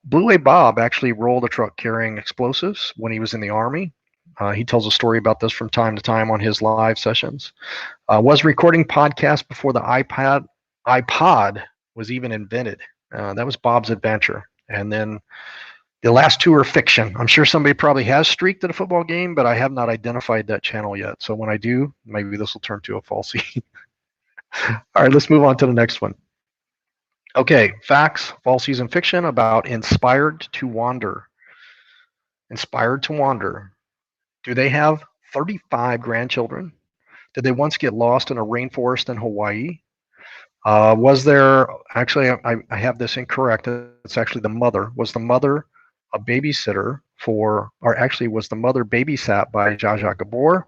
Blue Wave Bob actually rolled a truck carrying explosives when he was in the Army. He tells a story about this from time to time on his live sessions. Was recording podcasts before the iPod was even invented. That was Bob's adventure. And then the last two are fiction. I'm sure somebody probably has streaked at a football game, but I have not identified that channel yet. So when I do, maybe this will turn to a falsie. All right, let's move on to the next one. Okay, facts, falsies, and fiction about Inspired to Wander. Inspired to Wander. Do they have 35 grandchildren? Did they once get lost in a rainforest in Hawaii? Was there, actually, I have this incorrect. It's actually the mother. Was the mother a babysitter for, or actually was the mother babysat by Zsa Zsa Gabor?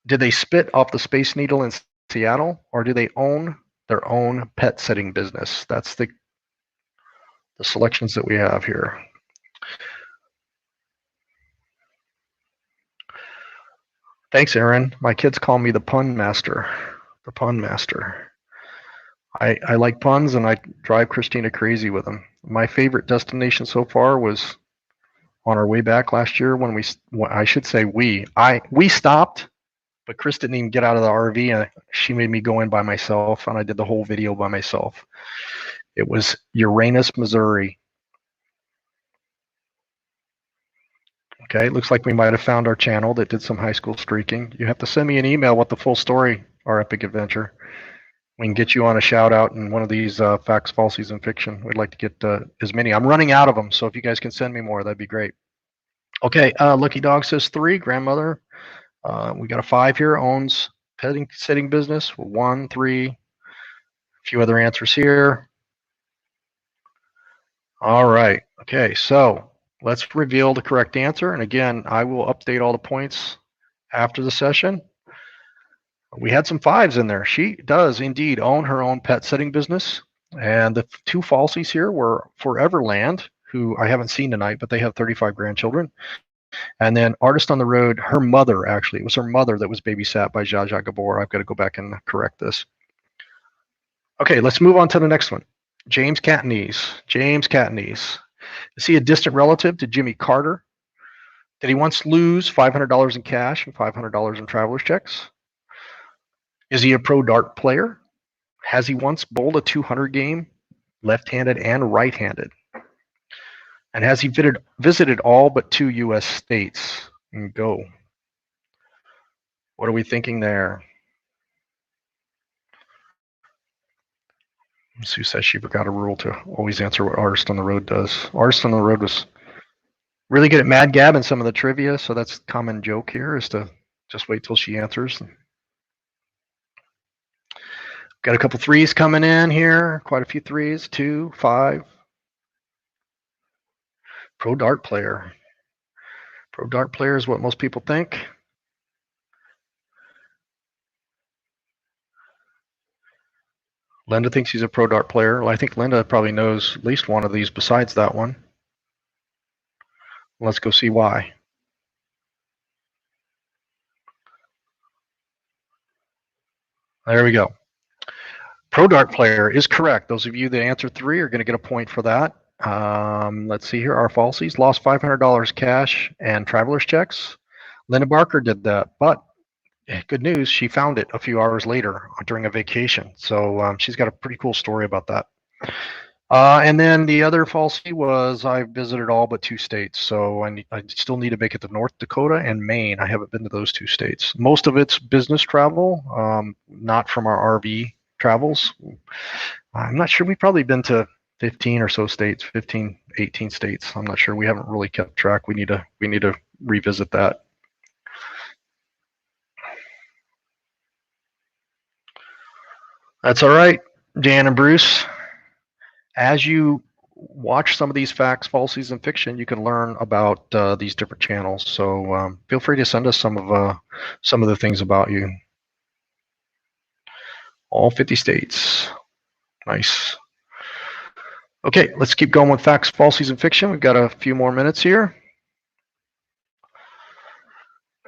Did they spit off the Space Needle in Seattle, or do they own their own pet sitting business? That's the selections that we have here. Thanks, Aaron. My kids call me the pun master. The pun master. I like puns, and I drive Christina crazy with them. My favorite destination so far was on our way back last year when we stopped, but Chris didn't even get out of the RV, and she made me go in by myself, and I did the whole video by myself. It was Uranus, Missouri. Okay, it looks like we might have found our channel that did some high school streaking. You have to send me an email with the full story, our epic adventure. We can get you on a shout out in one of these facts, falsies, and fiction. We'd like to get as many. I'm running out of them, so if you guys can send me more, that'd be great. Okay, Lucky Dog says 3, grandmother. We got a 5 here, owns petting sitting business. 1, 3, a few other answers here. All right, okay, so let's reveal the correct answer. And again, I will update all the points after the session. We had some 5s in there. She does indeed own her own pet sitting business. And the 2 falsies here were Foreverland, who I haven't seen tonight, but they have 35 grandchildren. And then Artist on the Road, her mother, actually. It was her mother that was babysat by Zsa Zsa Gabor. I've got to go back and correct this. Okay, let's move on to the next one. James Catanese. James Catanese. Is he a distant relative to Jimmy Carter? Did he once lose $500 in cash and $500 in traveler's checks? Is he a pro dart player? Has he once bowled a 200 game, left-handed and right-handed? And has he visited all but 2 U.S. states? And go. What are we thinking there? Sue says she forgot a rule to always answer what Artist on the Road does. Artist on the Road was really good at Mad Gab and some of the trivia, so that's a common joke here is to just wait till she answers. Got a couple 3s coming in here, quite a few 3s, 2, 5. Pro dart player. Pro dart player is what most people think. Linda thinks he's a pro dart player. Well, I think Linda probably knows at least one of these besides that one. Let's go see why. There we go. Pro dart player is correct. Those of you that answer 3 are going to get a point for that. Let's see here. Our falsies lost $500 cash and traveler's checks. Linda Barker did that, but good news, she found it a few hours later during a vacation. So she's got a pretty cool story about that. And then the other falsie was I visited all but 2 states. So I still need to make it to North Dakota and Maine. I haven't been to those 2 states. Most of it's business travel, not from our RV travels. I'm not sure. We've probably been to 15 or so states, 15, 18 states. I'm not sure. We haven't really kept track. We need to revisit that. That's all right, Dan and Bruce. As you watch some of these facts, falsies, and fiction, you can learn about these different channels. So feel free to send us some of the things about you. All 50 states. Nice. Okay, let's keep going with facts, falsies, and fiction. We've got a few more minutes here.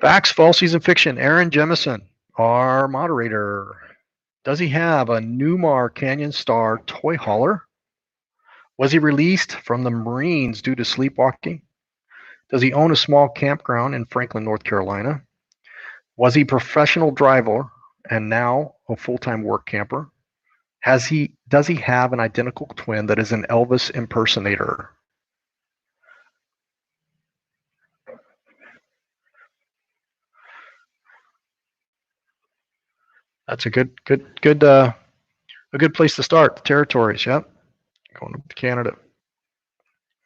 Facts, falsies, and fiction. Aron Jemison, our moderator. Does he have a Newmar Canyon Star toy hauler? Was he released from the Marines due to sleepwalking? Does he own a small campground in Franklin, North Carolina? Was he a professional driver and now a full-time work camper? Does he have an identical twin that is an Elvis impersonator? That's a good place to start. The territories, yep. Going to Canada.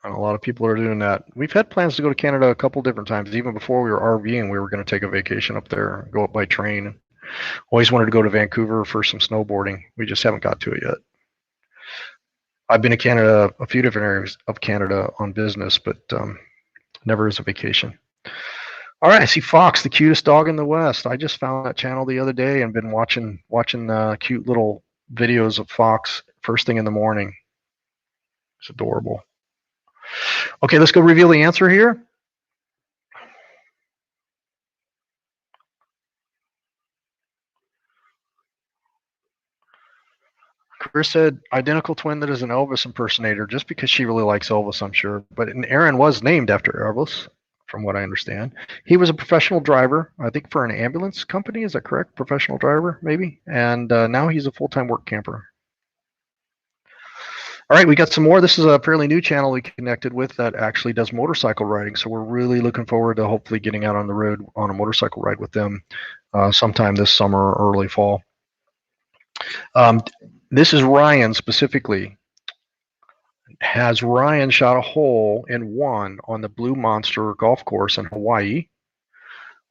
And a lot of people are doing that. We've had plans to go to Canada a couple different times. Even before we were RVing, we were going to take a vacation up there, go up by train. Always wanted to go to Vancouver for some snowboarding. We just haven't got to it yet. I've been to Canada, a few different areas of Canada on business, but never as a vacation. All right, I see Fox, the cutest dog in the West. I just found that channel the other day and been watching cute little videos of Fox first thing in the morning. It's adorable. Okay, let's go reveal the answer here. Chris said identical twin that is an Elvis impersonator, just because she really likes Elvis, I'm sure. But Aron was named after Elvis, from what I understand. He was a professional driver, I think, for an ambulance company. Is that correct? Professional driver, maybe. And now he's a full-time work camper. All right, we got some more. This is a fairly new channel we connected with that actually does motorcycle riding. So we're really looking forward to hopefully getting out on the road on a motorcycle ride with them sometime this summer or early fall. This is Ryan specifically. Has Ryan shot a hole in one on the Blue Monster golf course in Hawaii?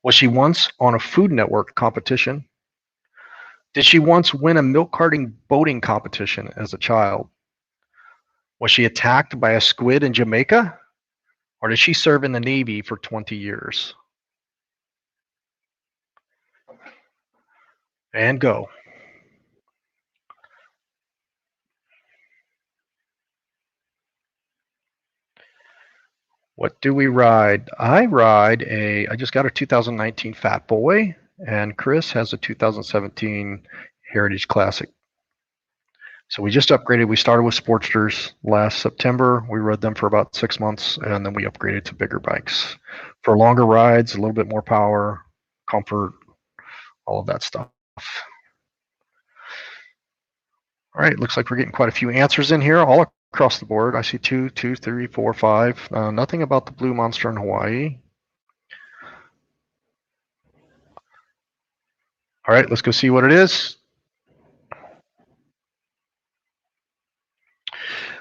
Was she once on a Food Network competition? Did she once win a milk carting boating competition as a child? Was she attacked by a squid in Jamaica? Or did she serve in the Navy for 20 years? And go. What do we ride? I just got a 2019 Fat Boy, and Chris has a 2017 Heritage Classic. So we just upgraded. We started with Sportsters last September. We rode them for about 6 months, and then we upgraded to bigger bikes for longer rides, a little bit more power, comfort, all of that stuff. All right, looks like we're getting quite a few answers in here, all across the board. I see 2, 3, 4, 5. Nothing about the Blue Monster in Hawaii. All right, let's go see what it is.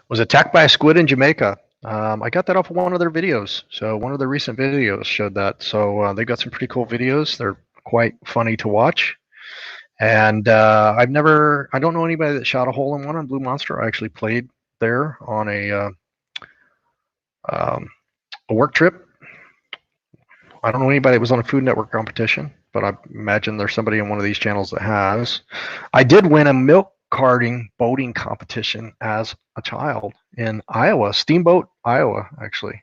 Was attacked by a squid in Jamaica. I got that off of one of their videos. So one of the recent videos showed that. So they've got some pretty cool videos. They're quite funny to watch. And I don't know anybody that shot a hole in one on Blue Monster. I actually played there on a work trip. I don't know anybody that was on a Food Network competition, but I imagine there's somebody on one of these channels that has. I did win a milk carting boating competition as a child in Iowa, Steamboat, Iowa, actually.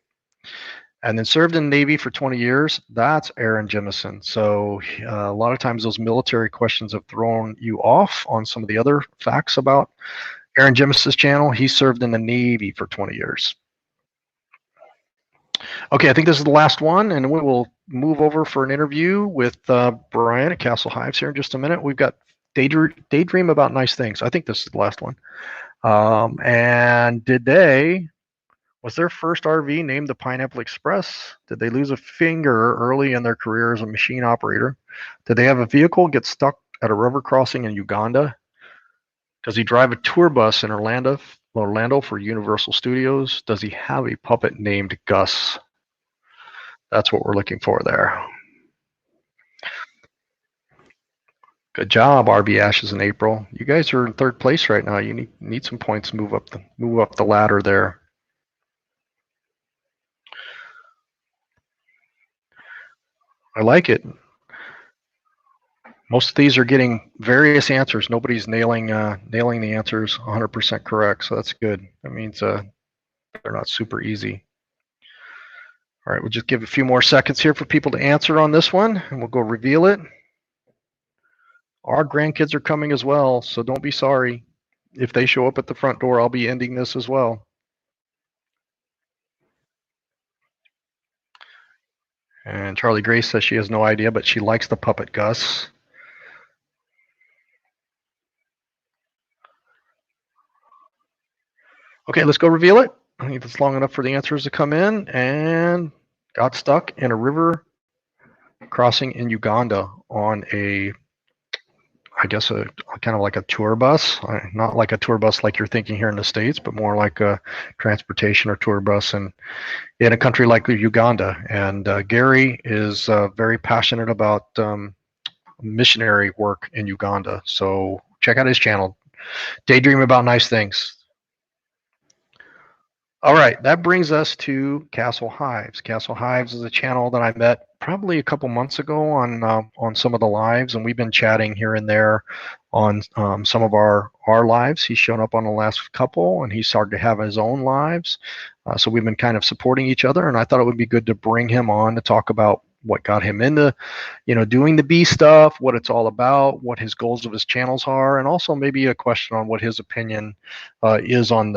And then served in the Navy for 20 years. That's Aron Jemison. So a lot of times those military questions have thrown you off on some of the other facts about Aron Jemison's channel. He served in the Navy for 20 years. Okay, I think this is the last one, and we will move over for an interview with Brian at Castle Hives here in just a minute. We've got Daydream About Nice Things. I think this is the last one. And was their first RV named the Pineapple Express? Did they lose a finger early in their career as a machine operator? Did they have a vehicle get stuck at a river crossing in Uganda? Does he drive a tour bus in Orlando for Universal Studios? Does he have a puppet named Gus? That's what we're looking for there. Good job, RB Ashes in April. You guys are in third place right now. You need some points to move up the ladder there. I like it. Most of these are getting various answers. Nobody's nailing the answers 100% correct, so that's good. That means they're not super easy. All right, we'll just give a few more seconds here for people to answer on this one, and we'll go reveal it. Our grandkids are coming as well, so don't be sorry. If they show up at the front door, I'll be ending this as well. And Charlie Grace says she has no idea, but she likes the puppet Gus. Okay, let's go reveal it. I think that's long enough for the answers to come in. And got stuck in a river crossing in Uganda on a, I guess, a kind of like a tour bus. Not like a tour bus like you're thinking here in the States, but more like a transportation or tour bus in a country like Uganda. And Gary is very passionate about missionary work in Uganda. So check out his channel, Daydream About Nice Things. All right, that brings us to Castle Hives. Castle Hives is a channel that I met probably a couple months ago on some of the lives, and we've been chatting here and there on some of our lives. He's shown up on the last couple, and he started to have his own lives. So we've been kind of supporting each other, and I thought it would be good to bring him on to talk about what got him into, doing the bee stuff, what it's all about, what his goals of his channels are, and also maybe a question on what his opinion is on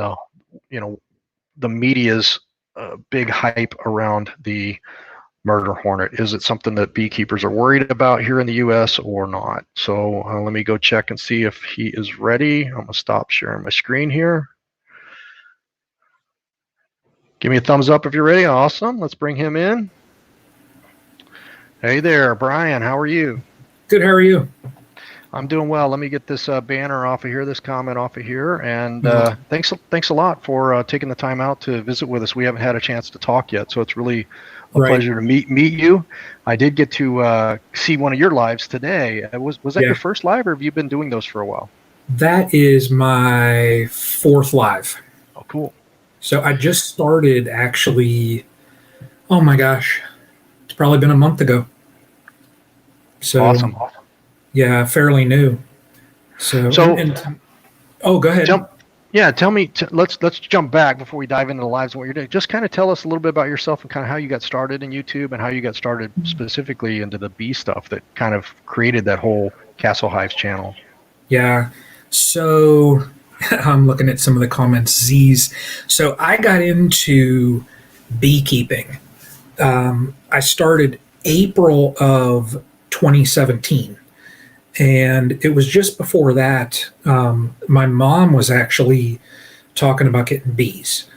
the media's big hype around the murder hornet. Is it something that beekeepers are worried about here in the U.S. or not? So let me go check and see if he is ready. I'm going to stop sharing my screen here. Give me a thumbs up if you're ready. Awesome. Let's bring him in. Hey there, Brian. How are you? Good. How are you? I'm doing well. Let me get this banner off of here, this comment off of here. And thanks a lot for taking the time out to visit with us. We haven't had a chance to talk yet, so it's really a pleasure to meet you. I did get to see one of your lives today. Was that your first live, or have you been doing those for a while? That is my fourth live. Oh, cool. So I just started actually, oh my gosh, it's probably been a month ago. So awesome. Yeah, fairly new. So go ahead. Tell me. Let's jump back before we dive into the lives and what you're doing. Just kind of tell us a little bit about yourself and kind of how you got started in YouTube and how you got started specifically into the bee stuff that kind of created that whole Castle Hives channel. Yeah. So I'm looking at some of the comments. Z's. So I got into beekeeping. I started April of 2017. And it was just before that, my mom was actually talking about getting bees.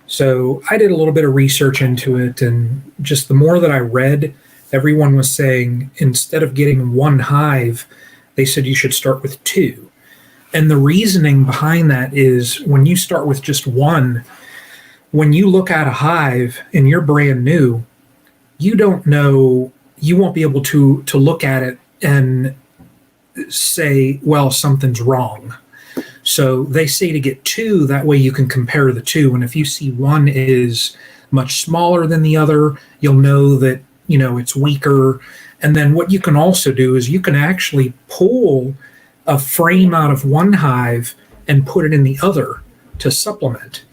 So I did a little bit of research into it, and just the more that I read, everyone was saying instead of getting one hive, they said you should start with two. And the reasoning behind that is when you start with just one, when you look at a hive and you're brand new, you don't know, you won't be able to look at it and say, well, something's wrong. So they say to get two, that way you can compare the two. And if you see one is much smaller than the other, you'll know that, it's weaker. And then what you can also do is you can actually pull a frame out of one hive and put it in the other to supplement.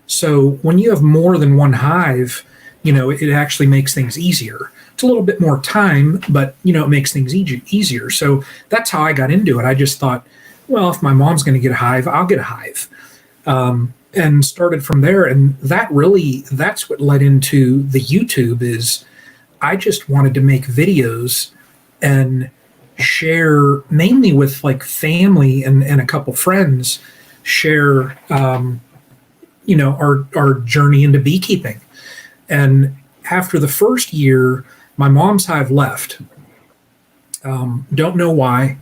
So when you have more than one hive, it actually makes things easier. It's a little bit more time, but it makes things easier. So that's how I got into it. I just thought, well, if my mom's going to get a hive, I'll get a hive, and started from there. And that's what led into the YouTube. Is I just wanted to make videos and share, mainly with like family and a couple friends, share our journey into beekeeping. And after the first year, my mom's hive left. Don't know why,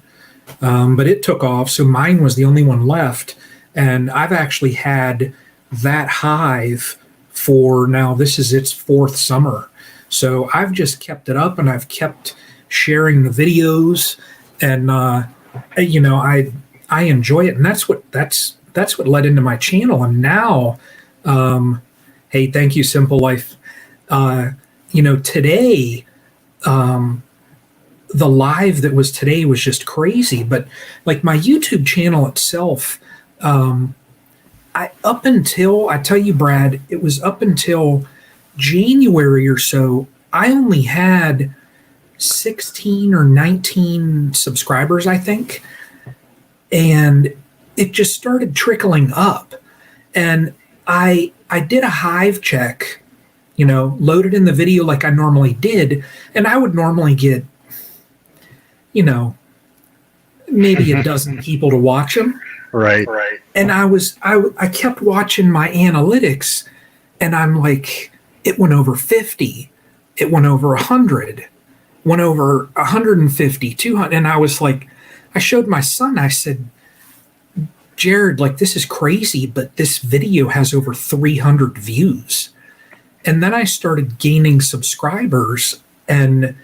but it took off. So mine was the only one left. And I've actually had that hive for now, this is its fourth summer. So I've just kept it up and I've kept sharing the videos. And, I enjoy it. And that's what led into my channel. And now, hey, thank you, Simple Life. Today, the live that was today was just crazy. But like my YouTube channel itself, up until, I tell you, Brad, it was up until January or so, I only had 16 or 19 subscribers, I think. And it just started trickling up. And I did a Hive check, loaded in the video like I normally did, and I would normally get, maybe a dozen people to watch them. Right. And I kept watching my analytics, and I'm like, it went over 50, it went over 100, went over 150, 200, and I was like, I showed my son, I said, Jared, like, this is crazy, but this video has over 300 views. And then I started gaining subscribers, and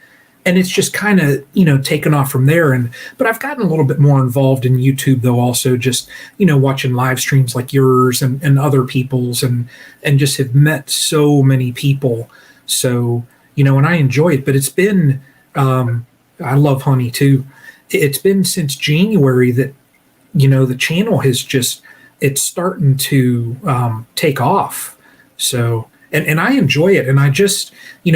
it's just kind of, taken off from there. But I've gotten a little bit more involved in YouTube, though, also just, watching live streams like yours and other people's, and just have met so many people. So, and I enjoy it. But it's been, I love honey too. It's been since January that, the channel has just, it's starting to take off. So, and I enjoy it. And I just,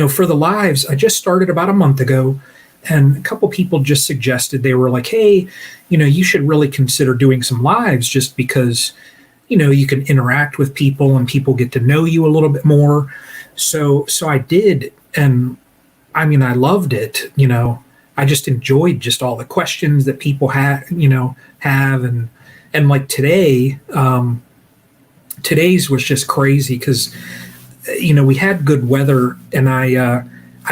for the lives, I just started about a month ago, and a couple people just suggested, they were like, hey, you should really consider doing some lives, just because, you can interact with people and people get to know you a little bit more. So I did. And I mean, I loved it. I just enjoyed just all the questions that people have, and like today, today's was just crazy because, we had good weather, and I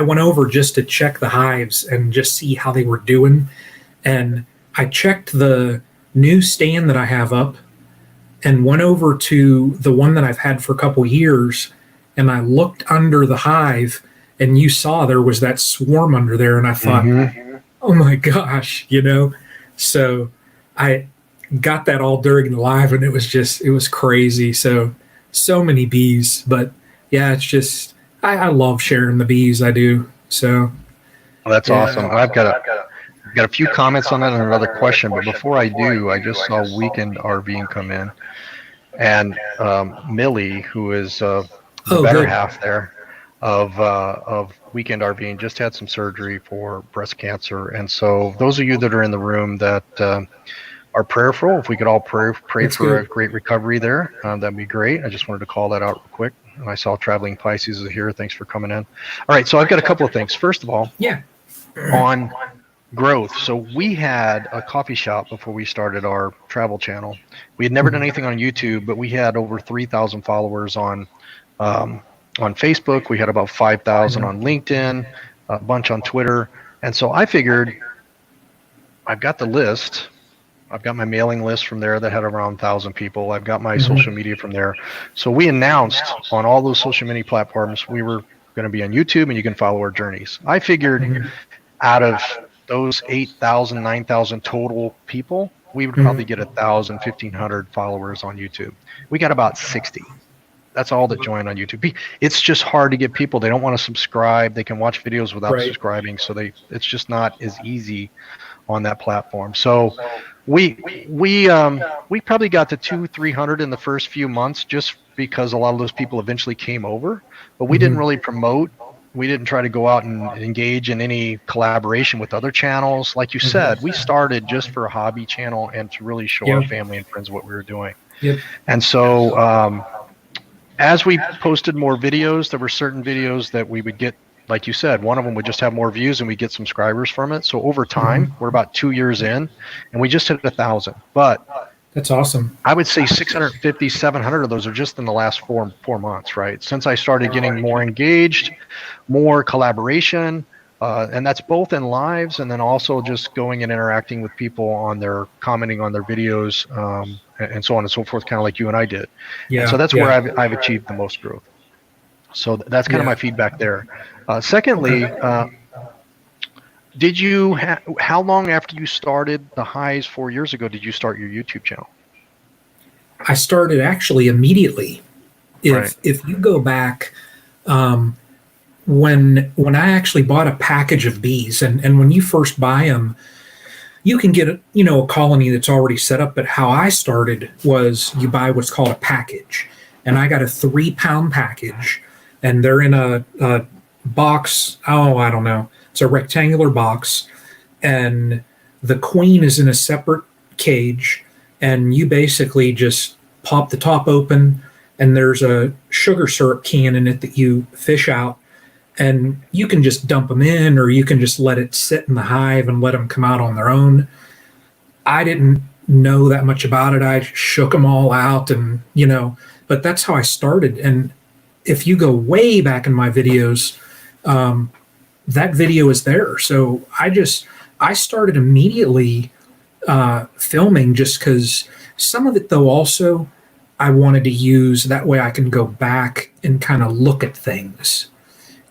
went over just to check the hives and just see how they were doing. And I checked the new stand that I have up and went over to the one that I've had for a couple years, and I looked under the hive, and you saw there was that swarm under there, and I thought, oh my gosh, So I got that all during the live, and it was crazy. So many bees, but yeah, it's just, I love sharing the bees. I do. So. Well, that's awesome. I've got a few comments on that and another question, but before I do, I just saw Weekend RVing come in, and Millie, who is the better half there of Weekend RVing, just had some surgery for breast cancer. And so those of you that are in the room that are prayerful, if we could all pray That's for good. a great recovery there, that'd be great. I just wanted to call that out real quick. And I saw Traveling Pisces is here. Thanks for coming in. All right, so I've got a couple of things. First of all, on growth. So we had a coffee shop before we started our travel channel. We had never done anything on YouTube, but we had over 3,000 followers on Facebook. We had about 5,000 on LinkedIn, a bunch on Twitter. And so I figured, I've got the list. I've got my mailing list from there that had around 1,000 people. I've got my social media from there. So we announced on all those social media platforms we were going to be on YouTube, and you can follow our journeys. I figured out of those 8,000, 9,000 total people, we would probably get 1,000, 1,500 followers on YouTube. We got about 60. That's all that joined on YouTube. It's just hard to get people. They don't want to subscribe. They can watch videos without subscribing. So it's just not as easy on that platform. So we probably got to 200-300 in the first few months, just because a lot of those people eventually came over, but we didn't really promote. We didn't try to go out and engage in any collaboration with other channels. Like you said, we started just for a hobby channel and to really show our family and friends what we were doing. And so as we posted more videos, there were certain videos that we would get, like you said, one of them would just have more views and we get subscribers from it. So over time, we're about 2 years in, and we just hit 1,000. But that's awesome. I would say 650, 700 of those are just in the last four months, right? Since I started getting more engaged, more collaboration, and that's both in lives and then also just going and interacting with people on their, commenting on their videos, and so on and so forth, kind of like you and I did. And so that's where I've achieved the most growth. So that's kind of my feedback there. Secondly, did you how long after you started the highs 4 years ago did you start your YouTube channel? I started actually immediately. If you go back, when I actually bought a package of bees, and when you first buy them, you can get a colony that's already set up. But how I started was you buy what's called a package, and I got a 3-pound package, and they're in a box. Oh, I don't know. It's a rectangular box, and the queen is in a separate cage, and you basically just pop the top open, and there's a sugar syrup can in it that you fish out, and you can just dump them in, or you can just let it sit in the hive and let them come out on their own. I didn't know that much about it. I shook them all out, and but that's how I started. And if you go way back in my videos, that video is there. So I started immediately filming, just because some of it, though, also I wanted to use that way I can go back and kind of look at things,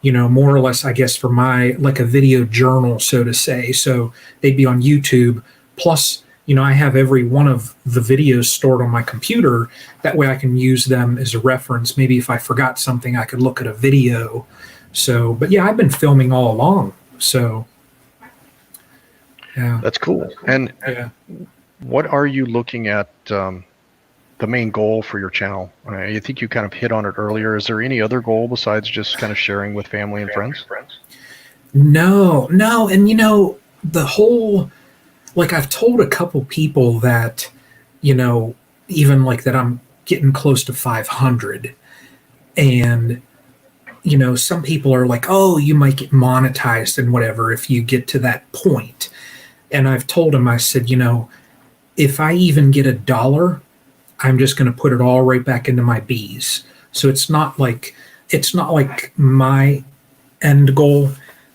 more or less, I guess, for my, like a video journal, so to say. So they'd be on YouTube. Plus, I have every one of the videos stored on my computer. That way I can use them as a reference. Maybe if I forgot something, I could look at a video. So, but yeah, I've been filming all along. So, yeah. That's cool. And Yeah. what are you looking at, the main goal for your channel? I think you kind of hit on it earlier. Is there any other goal besides just kind of sharing with family and friends? No. And the whole, like, I've told a couple people that, even like that I'm getting close to 500. And, some people are like, oh, you might get monetized and whatever if you get to that point. And I've told them, I said, if I even get $1, I'm just going to put it all right back into my bees. So it's not like my end goal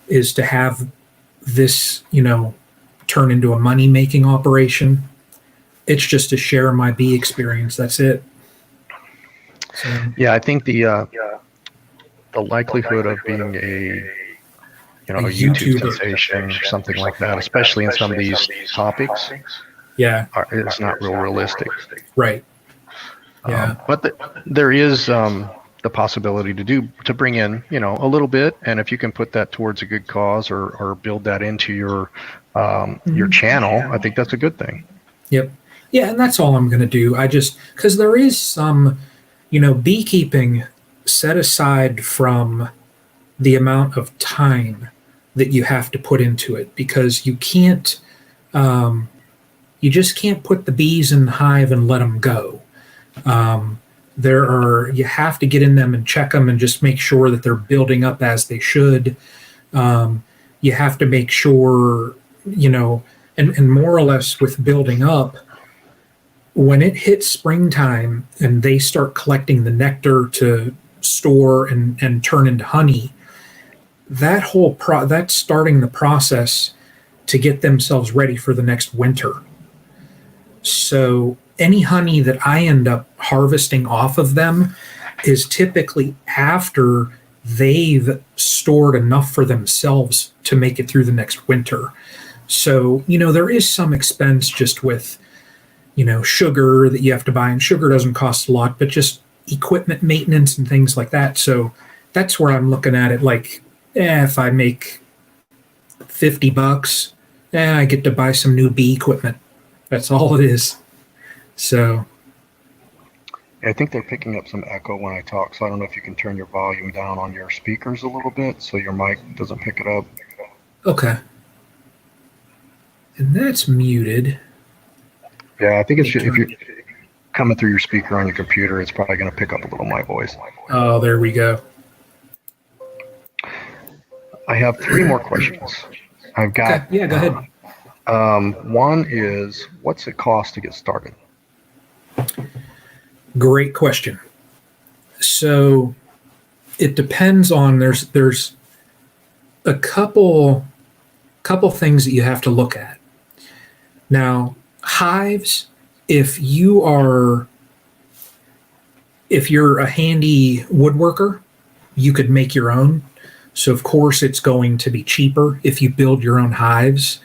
is to have this, turn into a money-making operation. It's just to share my bee experience. That's it. So, Yeah, I think the likelihood of being a YouTube sensation or something like that, especially in some of these topics, is not real realistic. Right. Yeah. But there is the possibility to bring in a little bit, and if you can put that towards a good cause or build that into your channel, I think that's a good thing. Yep. Yeah, and that's all I'm going to do. Because there is some, beekeeping set aside from the amount of time that you have to put into it, because you can't, you just can't put the bees in the hive and let them go. You have to get in them and check them and just make sure that they're building up as they should. You have to make sure, and more or less with building up, when it hits springtime and they start collecting the nectar to store and turn into honey, that's starting the process to get themselves ready for the next winter. So any honey that I end up harvesting off of them is typically after they've stored enough for themselves to make it through the next winter. So, there is some expense just with, sugar that you have to buy, and sugar doesn't cost a lot, but just equipment maintenance and things like that. So that's where I'm looking at it like, if I make $50, I get to buy some new bee equipment. That's all it is. So I think they're picking up some echo when I talk, so I don't know if you can turn your volume down on your speakers a little bit so your mic doesn't pick it up. Okay. And that's muted. Yeah, I think if you're coming through your speaker on your computer, it's probably going to pick up a little my voice. Oh, there we go. I have 3 more questions. I've got. Okay. Yeah, go ahead. One is, what's it cost to get started? Great question. So it depends on, there's a couple things that you have to look at. Now, hives, if you're a handy woodworker, you could make your own. So of course it's going to be cheaper if you build your own hives.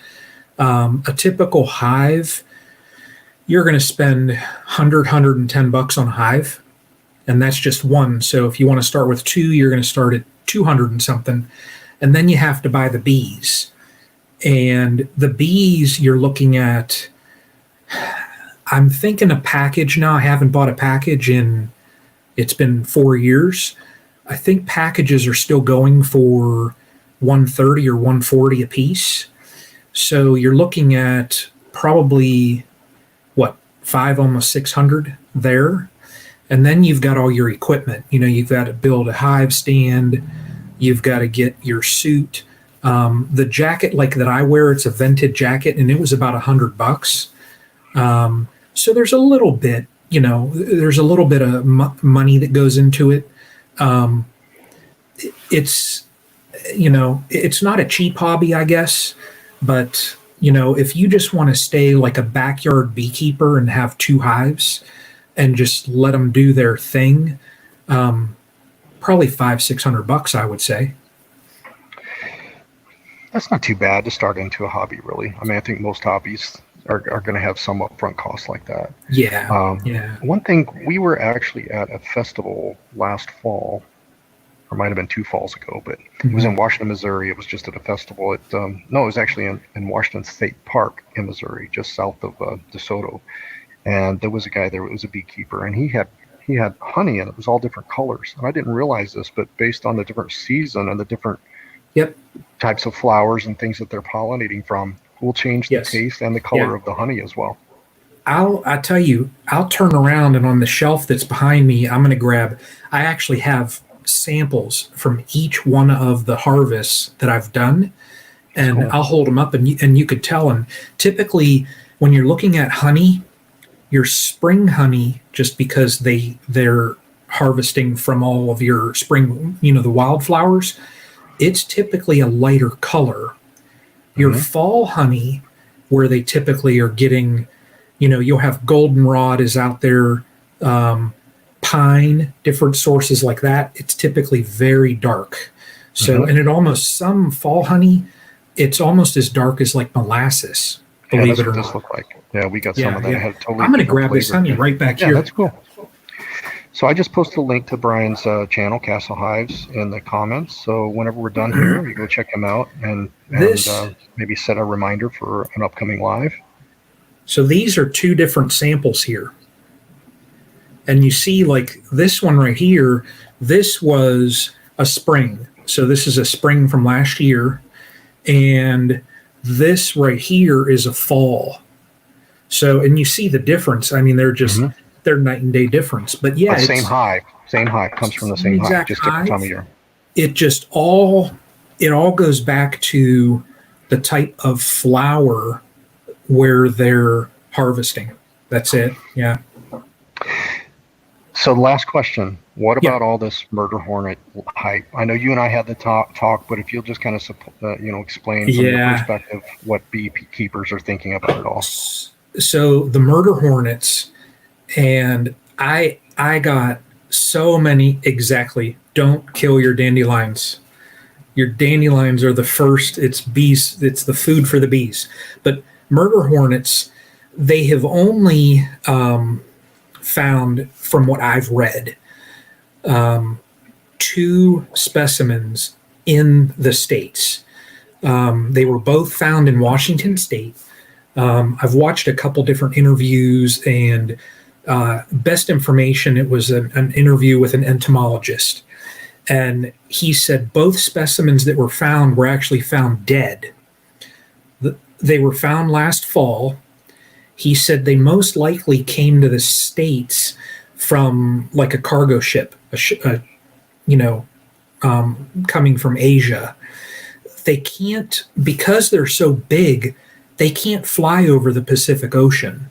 A typical hive, you're going to spend $110 on a hive, and that's just one. So if you want to start with 2, you're going to start at 200 and something. And then you have to buy the bees. And the bees, you're looking at, I'm thinking a package now. I haven't bought a package it's been 4 years. I think packages are still going for 130 or 140 a piece. So you're looking at probably what, five, almost 600 there. And then you've got all your equipment. You've got to build a hive stand. You've got to get your suit. The jacket like that I wear, it's a vented jacket, and it was about $100. So there's a little bit, there's a little bit of money that goes into it. It's, it's not a cheap hobby, I guess, but if you just want to stay like a backyard beekeeper and have 2 hives and just let them do their thing, probably $500-600, I would say. That's not too bad to start into a hobby, really. I mean, I think most hobbies are going to have some upfront costs like that. Yeah. Yeah. One thing, we were actually at a festival last fall, or might have been 2 falls ago, but it was in Washington, Missouri. It was just at a festival at, no, it was actually in Washington State Park in Missouri, just south of DeSoto. And there was a guy there, it was a beekeeper, and he had honey, and it was all different colors. And I didn't realize this, but based on the different season and the different types of flowers and things that they're pollinating from, will change the taste and the color of the honey as well. I tell you, I'll turn around, and on the shelf that's behind me, I'm going to grab, I actually have samples from each one of the harvests that I've done, and cool. I'll hold them up, and you could tell. And typically when you're looking at honey, your spring honey, just because they're harvesting from all of your spring, the wildflowers, it's typically a lighter color. Your fall honey, where they typically are getting, you'll have goldenrod is out there, pine, different sources like that. It's typically very dark. So, and some fall honey, it's almost as dark as like molasses. Believe it or not. That's what this look like. Yeah, we got some of that. Had totally I'm going to grab this honey right back here. That's cool. So I just posted a link to Brian's channel, Castle Hives, in the comments. So whenever we're done here, you go check him out and maybe set a reminder for an upcoming live. So these are 2 different samples here. And you see, like this one right here, this was a spring. So this is a spring from last year. And this right here is a fall. So, and you see the difference. I mean, they're just... They're night and day difference, but same hive comes from the same hive, just different time of year. It just all goes back to the type of flower where they're harvesting. That's it. Yeah. So last question, what about all this murder hornet hype? I know you and I had the talk, but if you'll just kind of explain from your perspective what beekeepers are thinking about it all. So the murder hornets. And I got so many, don't kill your dandelions. Your dandelions are the first, it's bees, it's the food for the bees. But murder hornets, they have only found, from what I've read, 2 specimens in the States. They were both found in Washington State. I've watched a couple different interviews, and best information, it was an interview with an entomologist, and he said both specimens that were found were actually found dead. They were found last fall. He said they most likely came to the States from like a cargo ship, coming from Asia. They can't, because they're so big, they can't fly over the Pacific Ocean.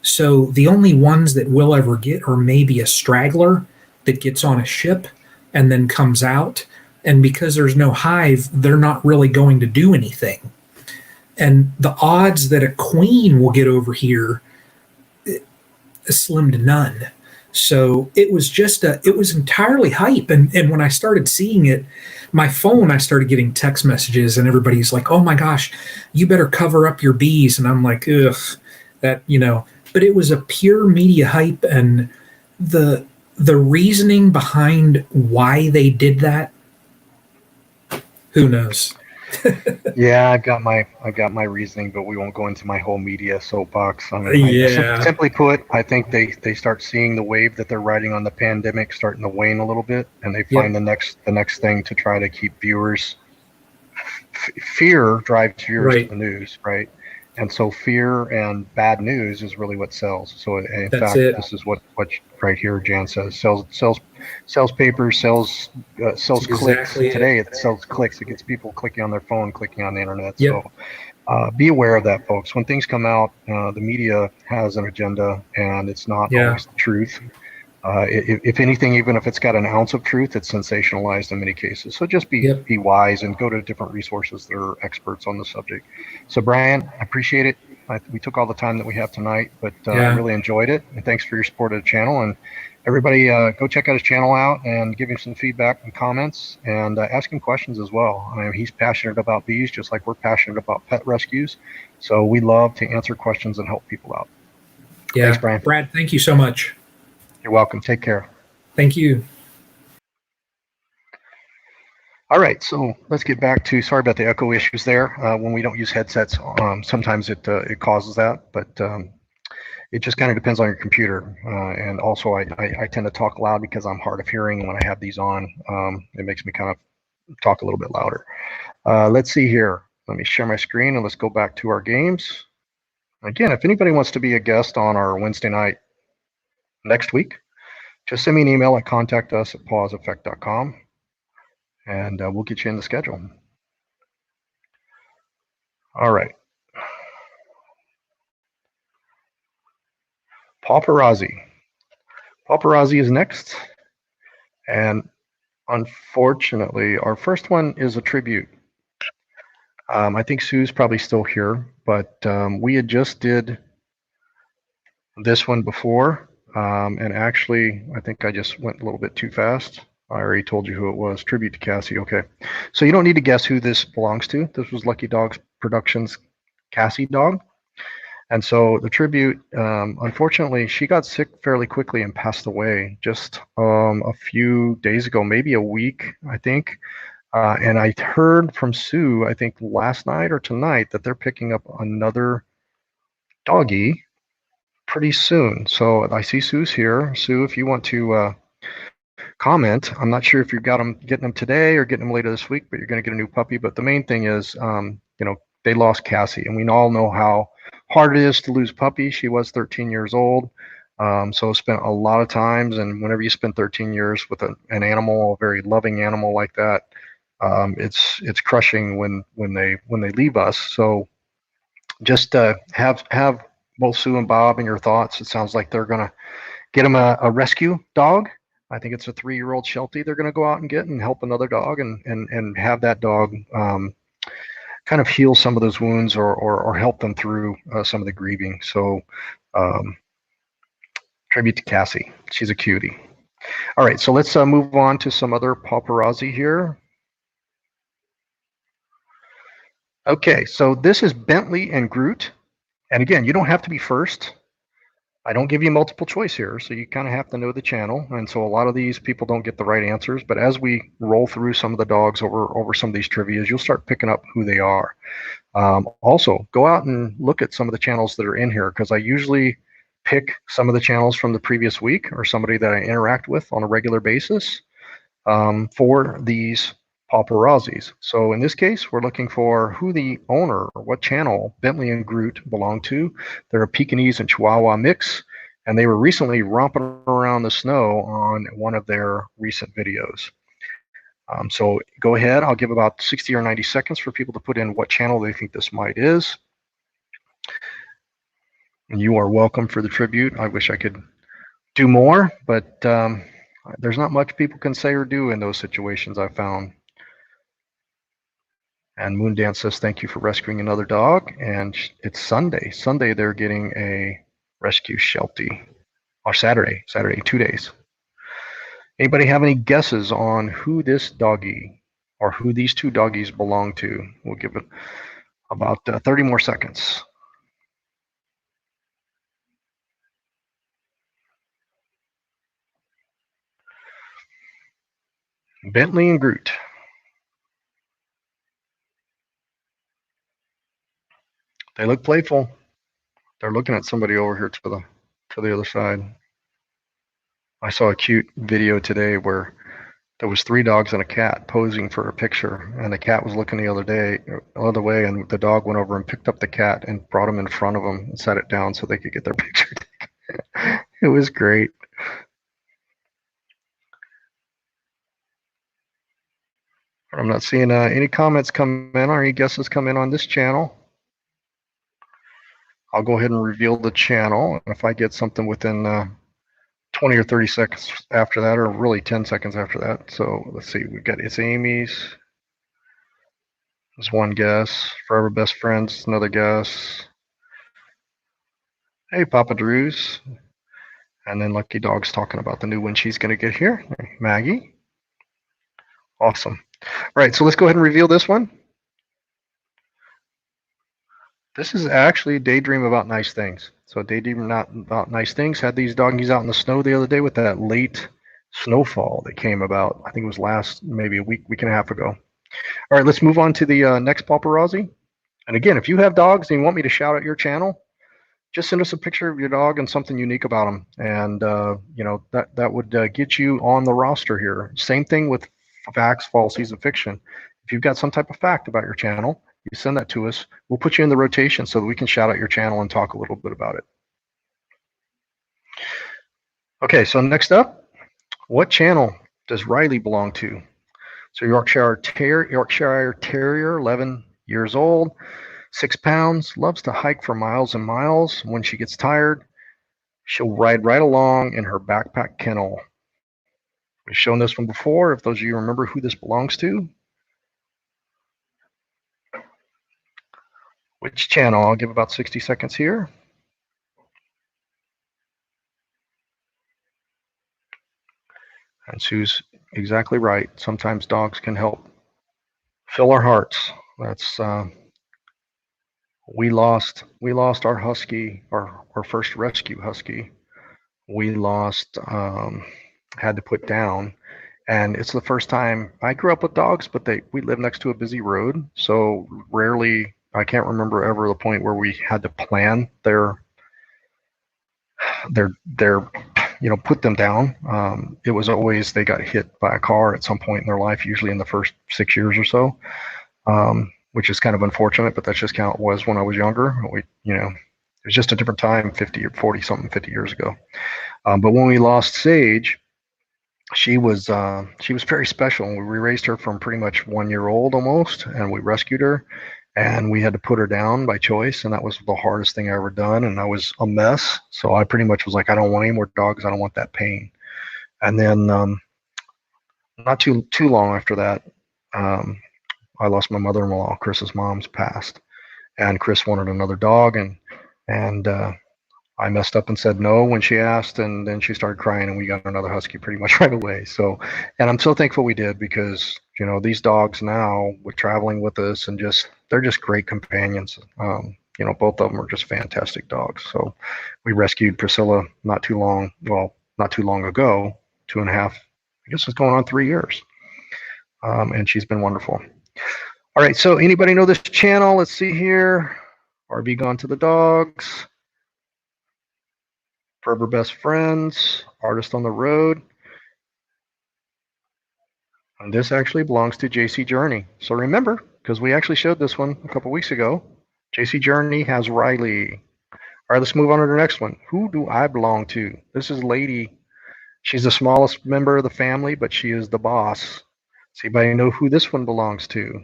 So the only ones that we'll ever get are maybe a straggler that gets on a ship and then comes out. And because there's no hive, they're not really going to do anything. And the odds that a queen will get over here is slim to none. So it was entirely hype. And when I started seeing it, my phone, I started getting text messages, and everybody's like, oh my gosh, you better cover up your bees. And I'm like, ugh, but it was a pure media hype, and the reasoning behind why they did that who knows? Yeah, I've got my reasoning, but we won't go into my whole media soapbox. I mean, Yeah. simply put, I think they start seeing the wave that they're riding on the pandemic starting to wane a little bit, and they find Yep. the next thing to try to keep viewers. Fear drives viewers to Right. the news, right? And so fear and bad news is really what sells. So in That's fact, it. this is what right here Jan says sells papers, That's sells clicks. exactly it. Today it sells clicks. It gets people clicking on their phone, clicking on the internet. So Yep. be aware of that, folks. When things come out, the media has an agenda, and it's not Yeah. always the truth. If anything, even if it's got an ounce of truth, it's sensationalized in many cases. So just be Yep. be wise and go to different resources that are experts on the subject. So Brian, I appreciate it. We took all the time that we have tonight, but I Yeah. really enjoyed it. And thanks for your support of the channel. And everybody, go check out his channel out and give him some feedback and comments and ask him questions as well. I mean, he's passionate about bees, just like we're passionate about pet rescues. So we love to answer questions and help people out. Thanks, Yeah. Brian. Brad, thank you so much. You're welcome. Take care. Thank you. All right, so let's get back to, sorry about the echo issues there. When we don't use headsets, sometimes it causes that, but it just kind of depends on your computer. And also, I tend to talk loud because I'm hard of hearing when I have these on. It makes me kind of talk a little bit louder. Let's see here. Let me share my screen and let's go back to our games. Again, if anybody wants to be a guest on our Wednesday night next week, just send me an email at contactus@pawseffect.com and we'll get you in the schedule. All right. Paparazzi. Paparazzi is next. And unfortunately, our first one is a tribute. I think Sue's probably still here, but we had just did this one before. And actually, I think I just went a little bit too fast. I already told you who it was. Tribute to Cassie. Okay. So you don't need to guess who this belongs to. This was Lucky Dogs Productions' Cassie dog. And so the tribute, unfortunately, she got sick fairly quickly and passed away just a few days ago, maybe a week, I think. And I heard from Sue, I think last night or tonight, that they're picking up another doggy pretty soon. So I see Sue's here. Sue, if you want to comment, I'm not sure if you've got them getting them today or getting them later this week, but you're going to get a new puppy. But the main thing is, they lost Cassie, and we all know how hard it is to lose puppies. She was 13 years old. So spent a lot of times, and whenever you spend 13 years with an animal, a very loving animal like that, it's crushing when they leave us. So just have both Sue and Bob in your thoughts. It sounds like they're gonna get him a rescue dog. I think it's a 3-year-old Sheltie they're going to go out and get and help another dog and have that dog kind of heal some of those wounds or help them through some of the grieving. So um, tribute to Cassie. She's a cutie. All right, so let's move on to some other paparazzi here. Okay, so this is Bentley and Groot. And again, you don't have to be first. I don't give you multiple choice here, so you kind of have to know the channel. And so a lot of these people don't get the right answers. But as we roll through some of the dogs over some of these trivias, you'll start picking up who they are. Also, go out and look at some of the channels that are in here because I usually pick some of the channels from the previous week or somebody that I interact with on a regular basis for these paparazzis. So in this case, we're looking for who the owner or what channel Bentley and Groot belong to. They're a Pekingese and Chihuahua mix, and they were recently romping around the snow on one of their recent videos. So go ahead. I'll give about 60 or 90 seconds for people to put in what channel they think this might is. And you are welcome for the tribute. I wish I could do more, but there's not much people can say or do in those situations I've found. And Moondance says, thank you for rescuing another dog. And it's Sunday. Sunday, they're getting a rescue Sheltie. Or Saturday, 2 days. Anybody have any guesses on who this doggy or who these two doggies belong to? We'll give it about 30 more seconds. Bentley and Groot. They look playful. They're looking at somebody over here to the other side. I saw a cute video today where there was 3 dogs and a cat posing for a picture, and the cat was looking the other way, and the dog went over and picked up the cat and brought him in front of them and sat it down so they could get their picture taken. It was great. I'm not seeing any comments come in or any guesses come in on this channel. I'll go ahead and reveal the channel. If I get something within 20 or 30 seconds after that, or really 10 seconds after that. So let's see, we got It's Amy's. There's one guess. Forever Best Friends, another guess. Hey, Papa Drew's. And then Lucky Dog's talking about the new one she's going to get here. Maggie. Awesome. All right, so let's go ahead and reveal this one. This is actually Daydream About Nice Things. So Daydream Not About Nice Things had these doggies out in the snow the other day with that late snowfall that came about. I think it was maybe a week and a half ago. All right, let's move on to the next paparazzi. And again, if you have dogs and you want me to shout out your channel, just send us a picture of your dog and something unique about them, and that would get you on the roster here. Same thing with facts, falsies, and fiction. If you've got some type of fact about your channel, you send that to us. We'll put you in the rotation so that we can shout out your channel and talk a little bit about it. Okay, so next up, what channel does Riley belong to? So Yorkshire Terrier, 11 years old. 6 pounds, loves to hike for miles and miles. When she gets tired, she'll ride right along in her backpack kennel. We've shown this one before. If those of you remember who this belongs to. Which channel? I'll give about 60 seconds here. And Sue's exactly right. Sometimes dogs can help fill our hearts. That's we lost our husky, our first rescue husky. We lost, had to put down, and it's the first time. I grew up with dogs, but we live next to a busy road, so rarely, I can't remember ever the point where we had to plan their put them down. It was always they got hit by a car at some point in their life, usually in the first 6 years or so. Which is kind of unfortunate, but that's just how it was when I was younger. It was just a different time 50 or 40 something 50 years ago. But when we lost Sage, she was very special. We raised her from pretty much 1 year old almost, and we rescued her, and we had to put her down by choice, and that was the hardest thing I ever done, and I was a mess. So I pretty much was like, I don't want any more dogs. I don't want that pain. And then not too long after that, I lost my mother-in-law. Chris's mom's passed, and Chris wanted another dog, and I messed up and said no when she asked, and then she started crying, and we got another husky pretty much right away. So, and I'm so thankful we did, because these dogs now, with traveling with us, and they're just great companions. Both of them are just fantastic dogs. So we rescued Priscilla not too long ago, 2.5, I guess it's going on 3 years, and she's been wonderful. All right, so anybody know this channel? Let's see here. RB Gone to the Dogs, Forever Best Friends, Artist on the Road. And this actually belongs to JC Journey. So remember, because we actually showed this one a couple weeks ago, JC Journey has Riley. All right, let's move on to the next one. Who do I belong to? This is Lady. She's the smallest member of the family, but she is the boss. Does anybody know who this one belongs to?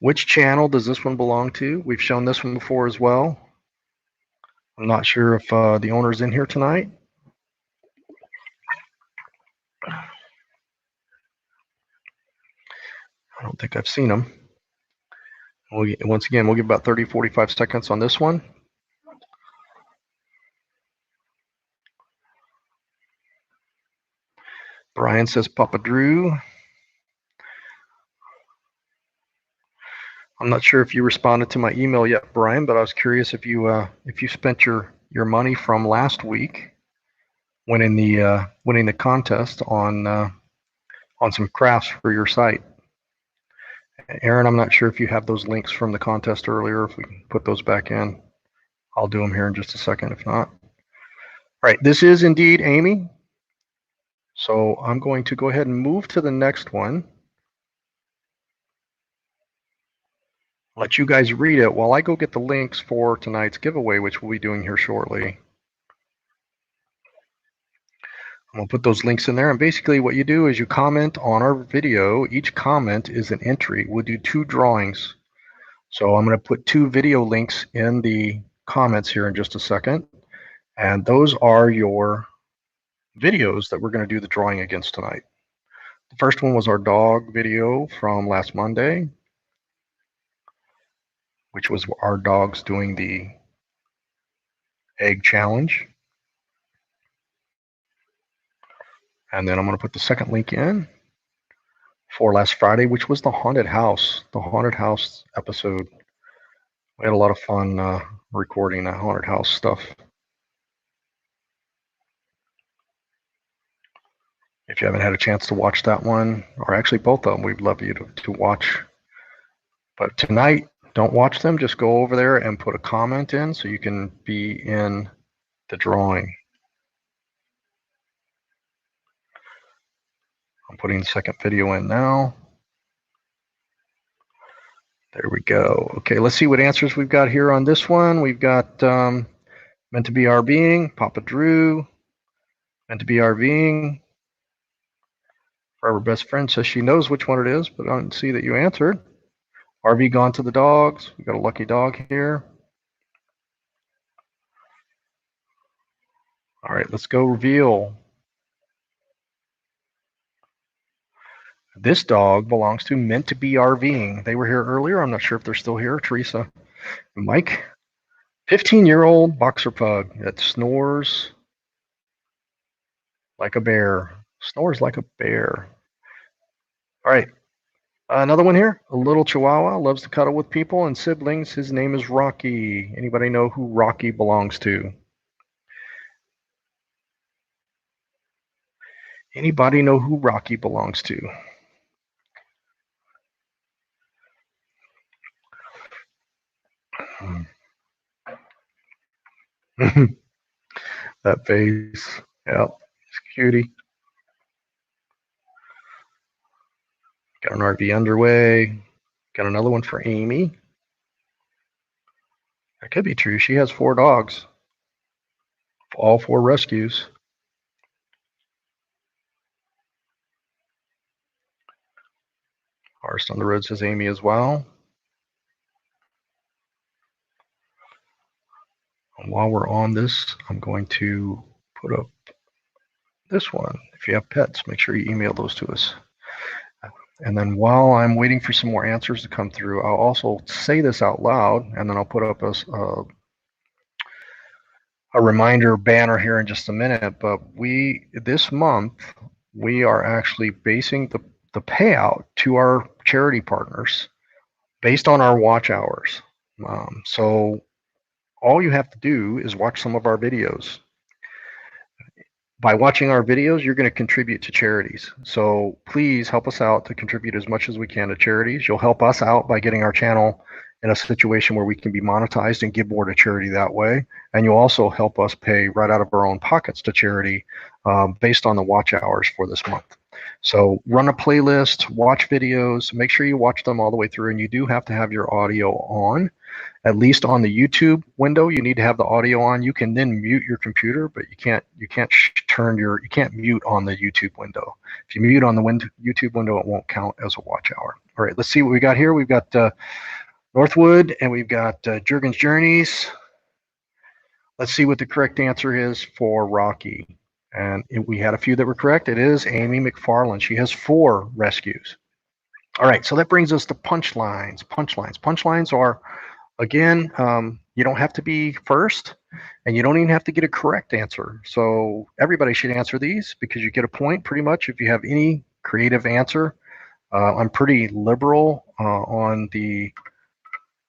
Which channel does this one belong to? We've shown this one before as well. I'm not sure if the owner's in here tonight. I don't think I've seen him. Once again, we'll give about 30, 45 seconds on this one. Brian says Papa Drew. I'm not sure if you responded to my email yet, Brian, but I was curious if you spent your money from last week winning the contest on some crafts for your site. Aaron, I'm not sure if you have those links from the contest earlier, if we can put those back in. I'll do them here in just a second, if not. All right, this is indeed Amy. So I'm going to go ahead and move to the next one. Let you guys read it while I go get the links for tonight's giveaway, which we'll be doing here shortly. I'm going to put those links in there, and basically what you do is you comment on our video. Each comment is an entry. We'll do 2 drawings. So I'm going to put 2 video links in the comments here in just a second, and those are your videos that we're going to do the drawing against tonight. The first one was our dog video from last Monday, which was our dogs doing the egg challenge. And then I'm going to put the second link in for last Friday, which was the haunted house episode. We had a lot of fun recording that haunted house stuff. If you haven't had a chance to watch that one, or actually both of them, we'd love you to watch. But tonight, don't watch them. Just go over there and put a comment in so you can be in the drawing. I'm putting the second video in now. There we go. Okay, let's see what answers we've got here on this one. We've got meant to be our being, Papa Drew, meant to be our being. Forever best friend says she knows which one it is, but I don't see that you answered. RV gone to the dogs. We got a lucky dog here. All right, let's go reveal. This dog belongs to Meant to Be RVing. They were here earlier. I'm not sure if they're still here. Teresa and Mike. 15-year-old boxer pug that snores like a bear. Snores like a bear. All right. Another one here. A little Chihuahua loves to cuddle with people and siblings. His name is Rocky. Anybody know who Rocky belongs to? Anybody know who Rocky belongs to? That face. Yeah, it's cutie. Got an RV underway. Got another one for Amy. That could be true. She has 4 dogs. All 4 rescues. Arst on the Road says Amy as well. And while we're on this, I'm going to put up this one. If you have pets, make sure you email those to us. And then while I'm waiting for some more answers to come through, I'll also say this out loud, and then I'll put up a reminder banner here in just a minute. But this month, we are actually basing the payout to our charity partners based on our watch hours. So all you have to do is watch some of our videos. By watching our videos, you're going to contribute to charities. So please help us out to contribute as much as we can to charities. You'll help us out by getting our channel in a situation where we can be monetized and give more to charity that way. And you'll also help us pay right out of our own pockets to charity based on the watch hours for this month. So run a playlist, watch videos, make sure you watch them all the way through, and you do have to have your audio on. At least on the YouTube window, you need to have the audio on. You can then mute your computer, but you can't mute on the YouTube window. If you mute on the YouTube window, it won't count as a watch hour. All right, let's see what we got here. We've got Northwood, and we've got Jurgen's Journeys. Let's see what the correct answer is for Rocky. And we had a few that were correct. It is Amy McFarland. She has 4 rescues. All right, so that brings us to punchlines. Punchlines are, again, you don't have to be first, and you don't even have to get a correct answer. So everybody should answer these because you get a point pretty much if you have any creative answer. I'm pretty liberal on the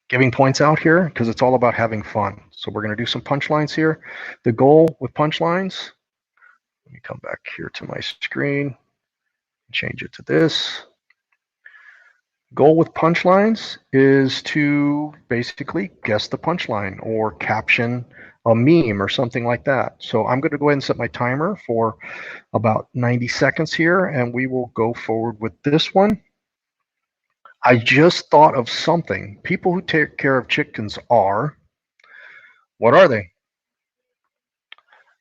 giving points out here because it's all about having fun. So we're going to do some punchlines here. The goal with punchlines, let me come back here to my screen, change it to this. Goal with punchlines is to basically guess the punchline or caption a meme or something like that. So I'm going to go ahead and set my timer for about 90 seconds here, and we will go forward with this one. I just thought of something. People who take care of chickens are, what are they?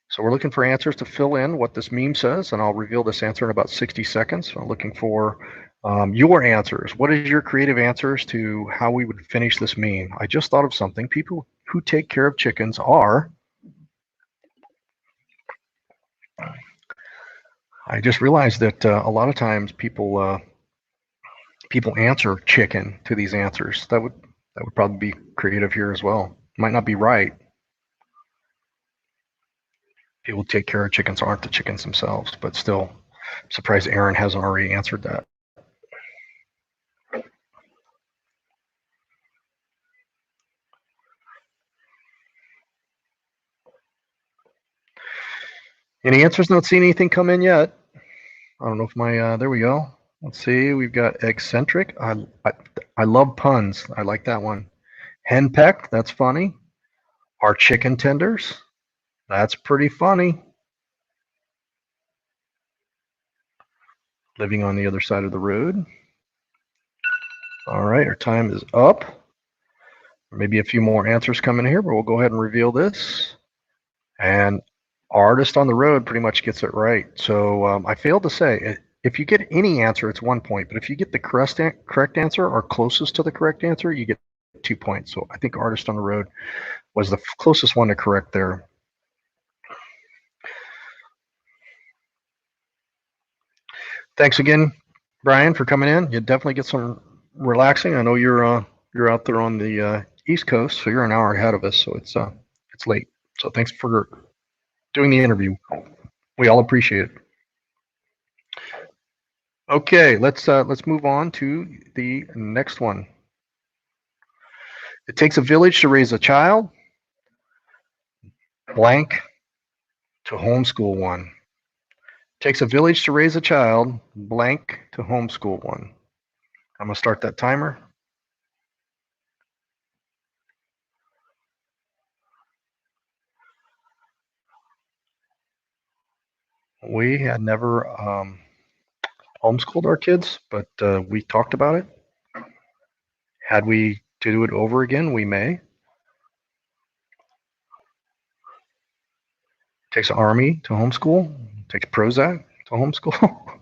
So we're looking for answers to fill in what this meme says, and I'll reveal this answer in about 60 seconds. So I'm looking for your answers. What is your creative answers to how we would finish this meme? I just thought of something. People who take care of chickens are, I just realized that a lot of times people answer chicken to these answers. That would probably be creative here as well. Might not be right. People take care of chickens aren't the chickens themselves, but still, I'm surprised Aron hasn't already answered that. Any answers? Not seen anything come in yet. I don't know if my there we go. Let's see. We've got eccentric. I love puns. I like that one. Henpeck. That's funny. Our chicken tenders. That's pretty funny. Living on the other side of the road. All right, our time is up. Maybe a few more answers coming here, but we'll go ahead and reveal this. And artist on the road pretty much gets it right. So I failed to say, if you get any answer, it's 1 point. But if you get the correct answer or closest to the correct answer, you get 2 points. So I think artist on the road was the closest one to correct there. Thanks again, Brian, for coming in. You definitely get some relaxing. I know you're out there on the East Coast, so you're an hour ahead of us. So it's late. So thanks for doing the interview. We all appreciate it. Okay, let's move on to the next one. It takes a village to raise a child, blank, to homeschool one. It takes a village to raise a child, blank, to homeschool one. I'm going to start that timer. We had never homeschooled our kids, but we talked about it. Had we to do it over again, we may. Takes an army to homeschool. Takes Prozac to homeschool.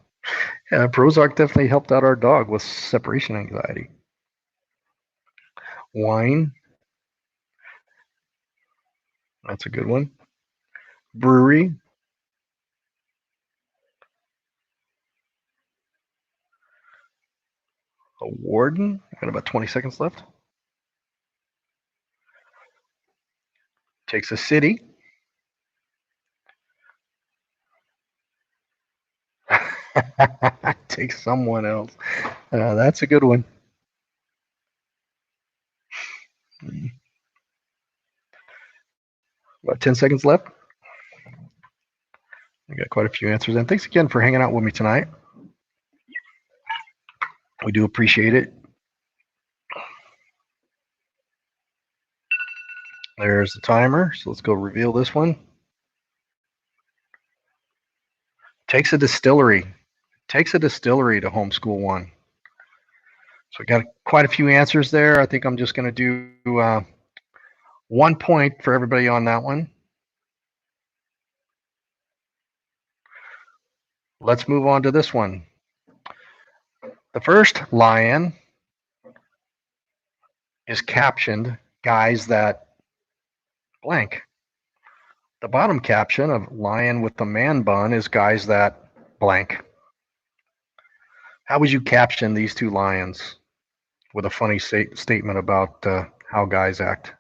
Yeah, Prozac definitely helped out our dog with separation anxiety. Wine. That's a good one. Brewery. A warden. I got about 20 seconds left. Takes a city. Takes someone else. That's a good one. About 10 seconds left. I got quite a few answers in. Thanks again for hanging out with me tonight. We do appreciate it. There's the timer. So let's go reveal this one. Takes a distillery. Takes a distillery to homeschool one. So we got quite a few answers there. I think I'm just going to do 1 point for everybody on that one. Let's move on to this one. The first lion is captioned guys that blank. The bottom caption of lion with the man bun is guys that blank. How would you caption these two lions with a funny statement about how guys act?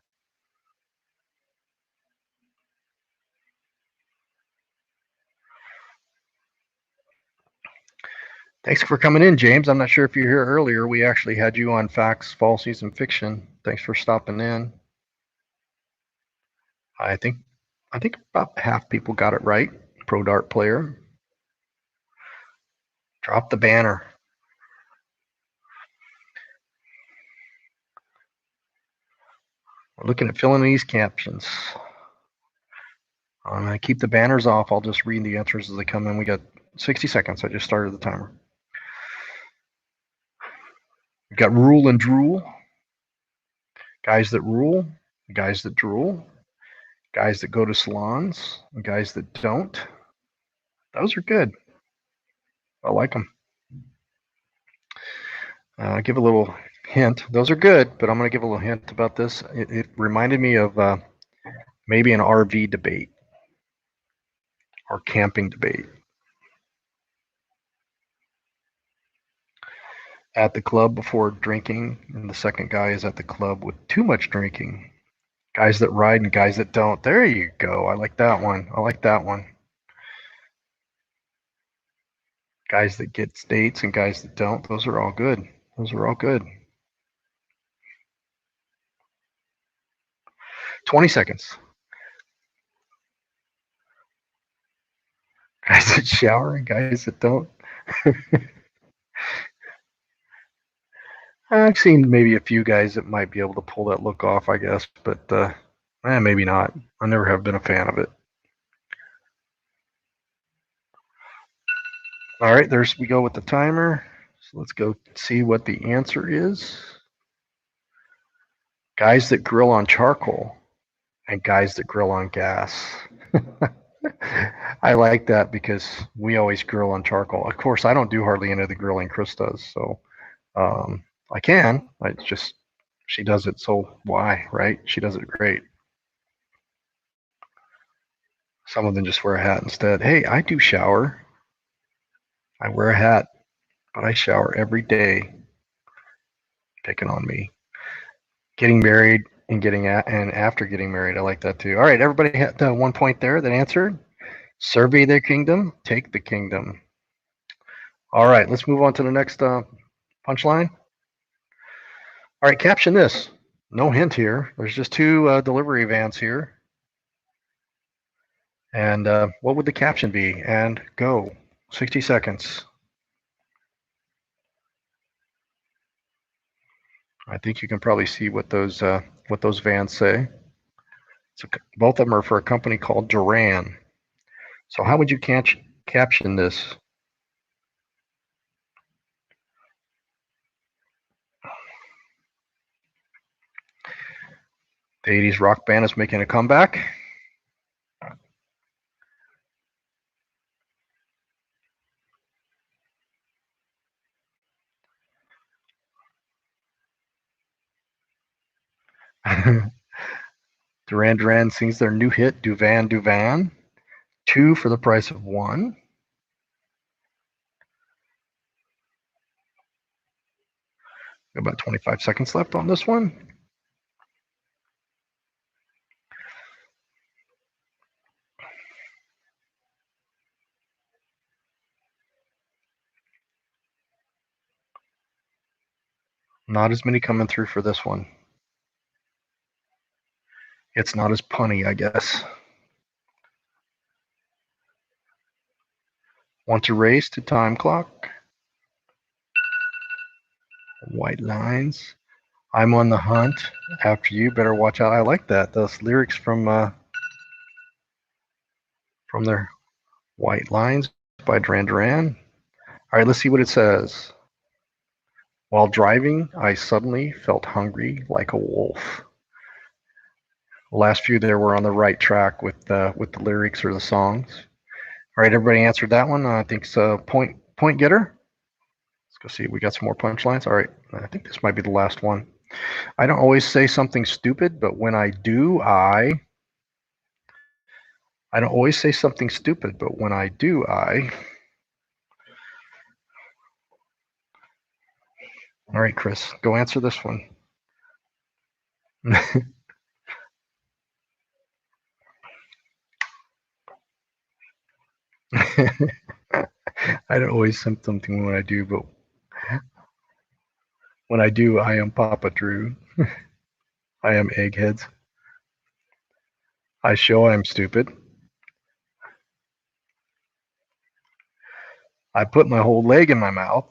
Thanks for coming in, James. I'm not sure if you're here earlier. We actually had you on Facts, Falsies, and Fiction. Thanks for stopping in. I think about half people got it right. Pro Dart player. Drop the banner. We're looking at filling these captions. I'm going to keep the banners off. I'll just read the answers as they come in. We got 60 seconds. I just started the timer. We've got rule and drool. Guys that rule, guys that drool, guys that go to salons, and guys that don't. Those are good. I like them. Give a little hint. Those are good, but I'm going to give a little hint about this. It reminded me of maybe an RV debate or camping debate. At the club before drinking, and the second guy is at the club with too much drinking. Guys that ride and guys that don't. There you go. I like that one. I like that one. Guys that get dates and guys that don't. Those are all good. Those are all good. 20 seconds. Guys that shower and guys that don't. I've seen maybe a few guys that might be able to pull that look off, I guess, but maybe not. I never have been a fan of it. All right, there's we go with the timer. So let's go see what the answer is. Guys that grill on charcoal and guys that grill on gas. I like that because we always grill on charcoal. Of course, I don't do hardly any of the grilling. Chris does, so I can. It's just she does it, so why, right? She does it great. Some of them just wear a hat instead. Hey, I do shower. I wear a hat, but I shower every day. Picking on me. Getting married and and after getting married, I like that too. All right, everybody had 1 point there that answered. Survey their kingdom, take the kingdom. All right, let's move on to the next punchline. All right, caption this. No hint here. There's just two delivery vans here. And what would the caption be? And go. 60 seconds. I think you can probably see what those vans say. So both of them are for a company called Duran. So how would you caption this? The 80s rock band is making a comeback. Duran Duran sings their new hit, Duvan Duvan. 2 for the price of 1. About 25 seconds left on this one. Not as many coming through for this one. It's not as punny, I guess. Want to race to time clock? White lines. I'm on the hunt after you. Better watch out. I like that. Those lyrics from their White Lines by Duran Duran. All right, let's see what it says. While driving, I suddenly felt hungry like a wolf. The last few there were on the right track with the lyrics or the songs. All right, everybody answered that one. I think so. Point getter. Let's go see. We got some more punchlines. All right, I think this might be the last one. I don't always say something stupid, but when I do, I don't always say something stupid, but when I do, I. All right, Chris, go answer this one. I don't always say something when I do, but when I do, I am Papa Drew. I am Eggheads. I show I am stupid. I put my whole leg in my mouth.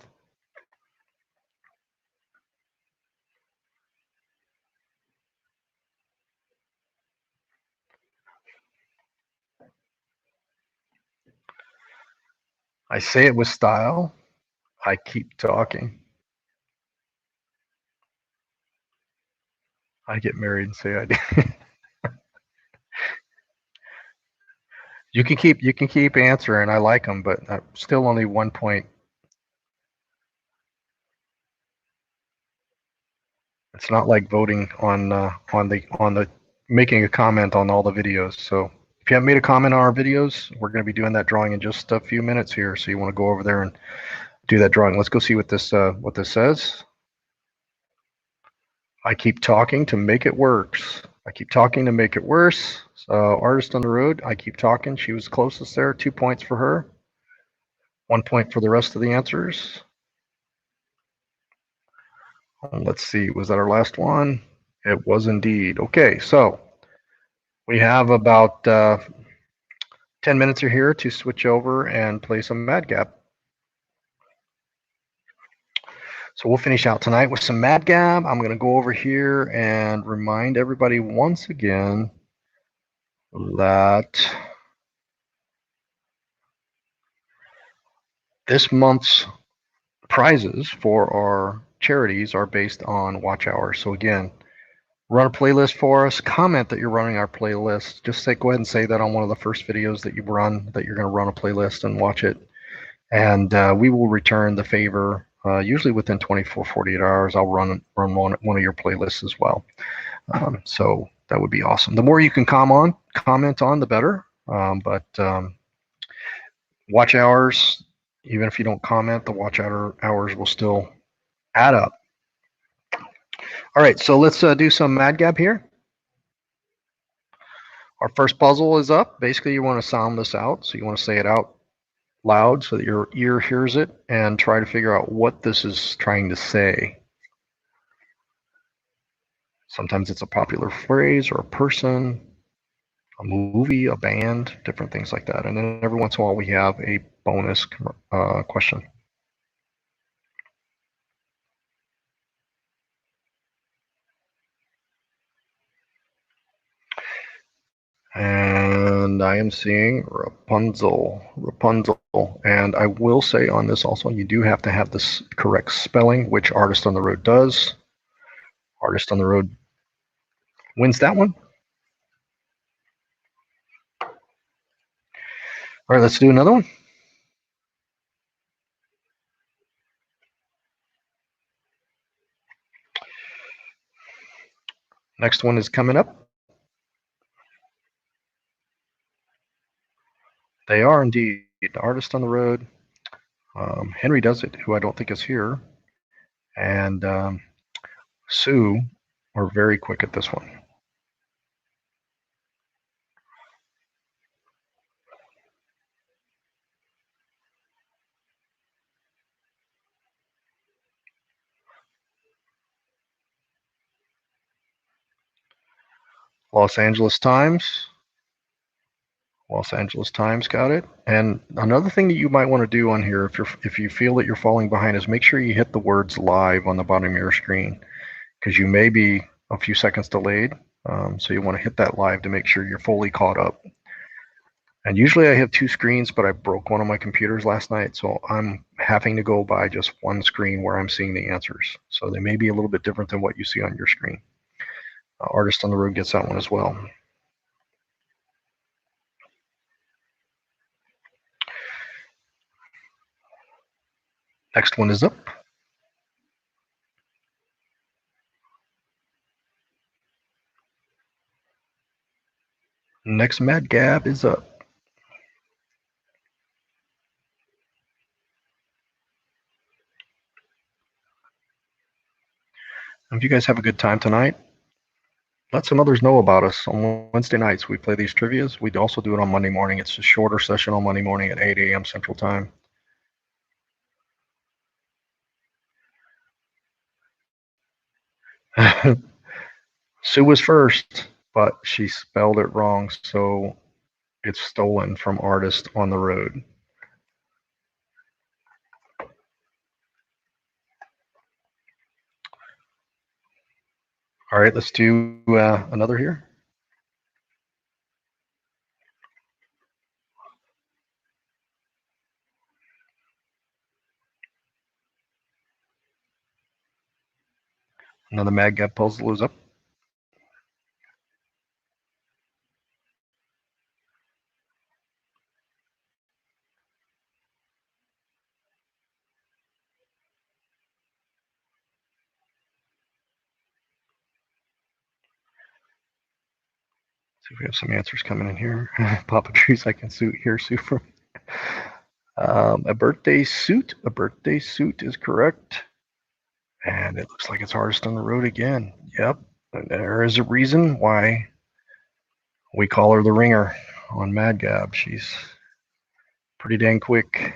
I say it with style. I keep talking. I get married and say I do. You can keep answering. I like them, but still only 1 point. It's not like voting on the making a comment on all the videos. So if you haven't made a comment on our videos, we're going to be doing that drawing in just a few minutes here. So you want to go over there and do that drawing. Let's go see what this says. I keep talking to make it worse. I keep talking to make it worse. So artist on the road. I keep talking. She was closest there. 2 points for her. 1 point for the rest of the answers. Let's see. Was that our last one? It was indeed. Okay, so we have about 10 minutes here to switch over and play some Mad Gap. So we'll finish out tonight with some Mad Gab. I'm going to go over here and remind everybody once again that this month's prizes for our charities are based on watch hours. So again, run a playlist for us. Comment that you're running our playlist. Just go ahead and say that on one of the first videos that you run, that you're going to run a playlist and watch it. And we will return the favor. Usually within 24, 48 hours, I'll run one of your playlists as well. So that would be awesome. The more you can comment on, the better. But watch hours, even if you don't comment, the watch hours will still add up. All right, so let's do some Mad Gab here. Our first puzzle is up. Basically, you want to sound this out. So you want to say it out loud so that your ear hears it and try to figure out what this is trying to say. Sometimes it's a popular phrase or a person, a movie, a band, different things like that. And then every once in a while we have a bonus question. And I am seeing Rapunzel. And I will say on this also, you do have to have this correct spelling, which Artist on the Road does. Artist on the Road wins that one. All right, let's do another one. Next one is coming up. They are indeed Artist on the Road. Henry does it, who I don't think is here, and Sue are very quick at this one. Los Angeles Times got it. And another thing that you might want to do on here, if you feel that you're falling behind, is make sure you hit the words live on the bottom of your screen, because you may be a few seconds delayed. So you want to hit that live to make sure you're fully caught up. And usually I have two screens, but I broke one of my computers last night, so I'm having to go by just one screen where I'm seeing the answers. So they may be a little bit different than what you see on your screen. Artist on the Road gets that one as well. Next one is up. Next Mad Gab is up. If you guys have a good time tonight, let some others know about us. On Wednesday nights, we play these trivias. We also do it on Monday morning. It's a shorter session on Monday morning at 8 a.m. Central Time. Sue was first, but she spelled it wrong, so it's stolen from Artist on the Road. All right, let's do another here. Another Mad Gab puzzle is up. See if we have some answers coming in here. Papa Trees, I can hear Sue from. A birthday suit. A birthday suit is correct. And it looks like it's Hardest on the Road again. Yep. And there is a reason why we call her the ringer on Mad Gab. She's pretty dang quick.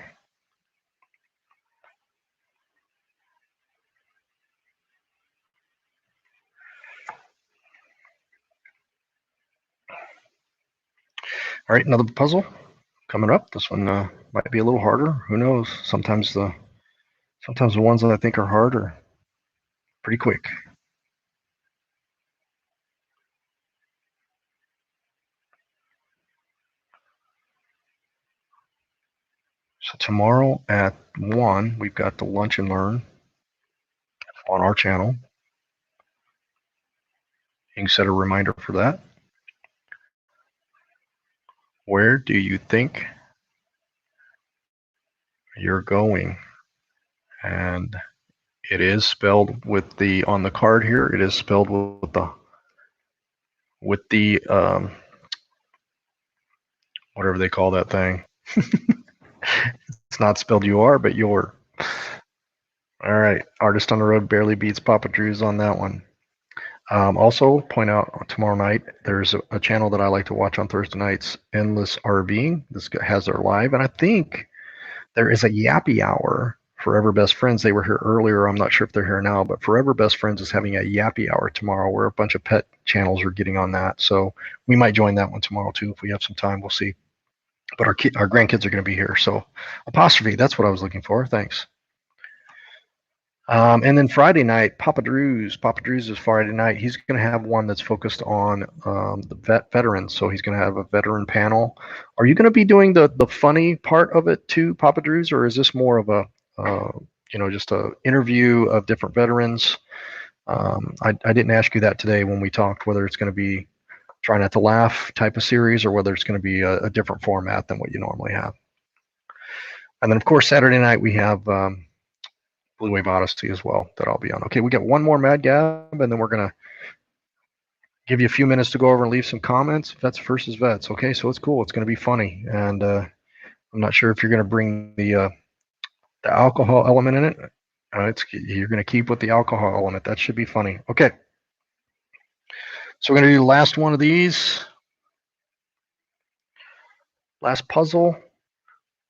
All right, another puzzle coming up. This one might be a little harder. Who knows? Sometimes the ones that I think are hard are pretty quick. So tomorrow at 1, we've got the Lunch and Learn on our channel. You can set a reminder for that. Where do you think you're going? And it is spelled with the, on the card here, it is spelled with the whatever they call that thing. It's not spelled you-are, but your. All right, Artist on the Road barely beats Papa Drew's on that one. Also, point out tomorrow night, there's a channel that I like to watch on Thursday nights, Endless RVing. This has their live, and I think there is a Yappy Hour. Forever Best Friends, they were here earlier. I'm not sure if they're here now, but Forever Best Friends is having a Yappy Hour tomorrow where a bunch of pet channels are getting on that. So we might join that one tomorrow too if we have some time. We'll see. But our grandkids are going to be here. So apostrophe, that's what I was looking for. Thanks. And then Friday night, Papa Drew's. Papa Drew's is Friday night. He's going to have one that's focused on the veterans. So he's going to have a veteran panel. Are you going to be doing the funny part of it too, Papa Drew's, or is this more of a just a interview of different veterans? I didn't ask you that today when we talked, whether it's going to be try not to laugh type of series or whether it's going to be a different format than what you normally have. And then of course Saturday night we have Blue Wave Odyssey as well that I'll be on. Okay, we got one more Mad Gab, and then we're gonna give you a few minutes to go over and leave some comments. Vets versus Vets. Okay, so it's cool. It's gonna be funny, and I'm not sure if you're gonna bring the alcohol element in it. You're gonna keep with the alcohol element. That should be funny. Okay. So we're gonna do the last one of these. Last puzzle.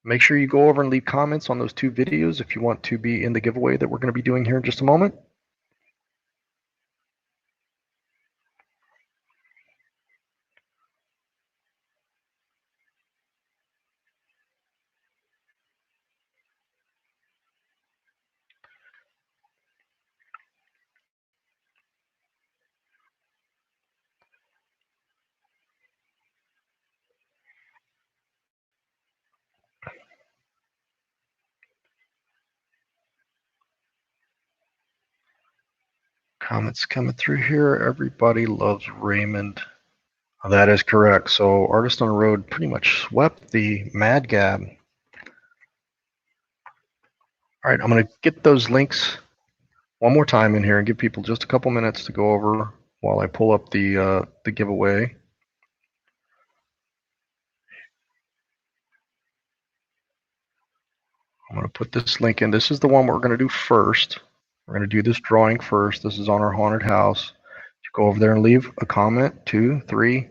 Make sure you go over and leave comments on those 2 videos if you want to be in the giveaway that we're going to be doing here in just a moment. Comments coming through here. Everybody loves Raymond. That is correct. So Artist on the Road pretty much swept the Mad Gab. All right, I'm going to get those links one more time in here and give people just a couple minutes to go over while I pull up the giveaway. I'm going to put this link in. This is the one we're going to do first. We're going to do this drawing first. This is on our haunted house. Go over there and leave a comment, 2, 3.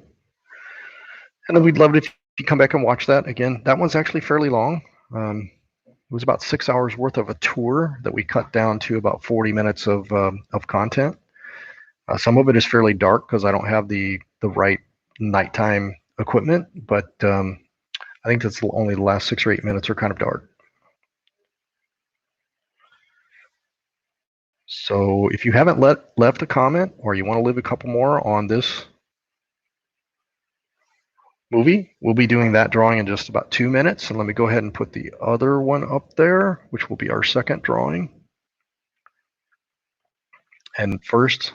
And then we'd love it if you come back and watch that. Again, that one's actually fairly long. It was about 6 hours worth of a tour that we cut down to about 40 minutes of content. Some of it is fairly dark because I don't have the right nighttime equipment, but I think that's only the last 6 or 8 minutes are kind of dark. So if you haven't left a comment or you want to leave a couple more on this movie, we'll be doing that drawing in just about 2 minutes. And let me go ahead and put the other one up there, which will be our second drawing. And first,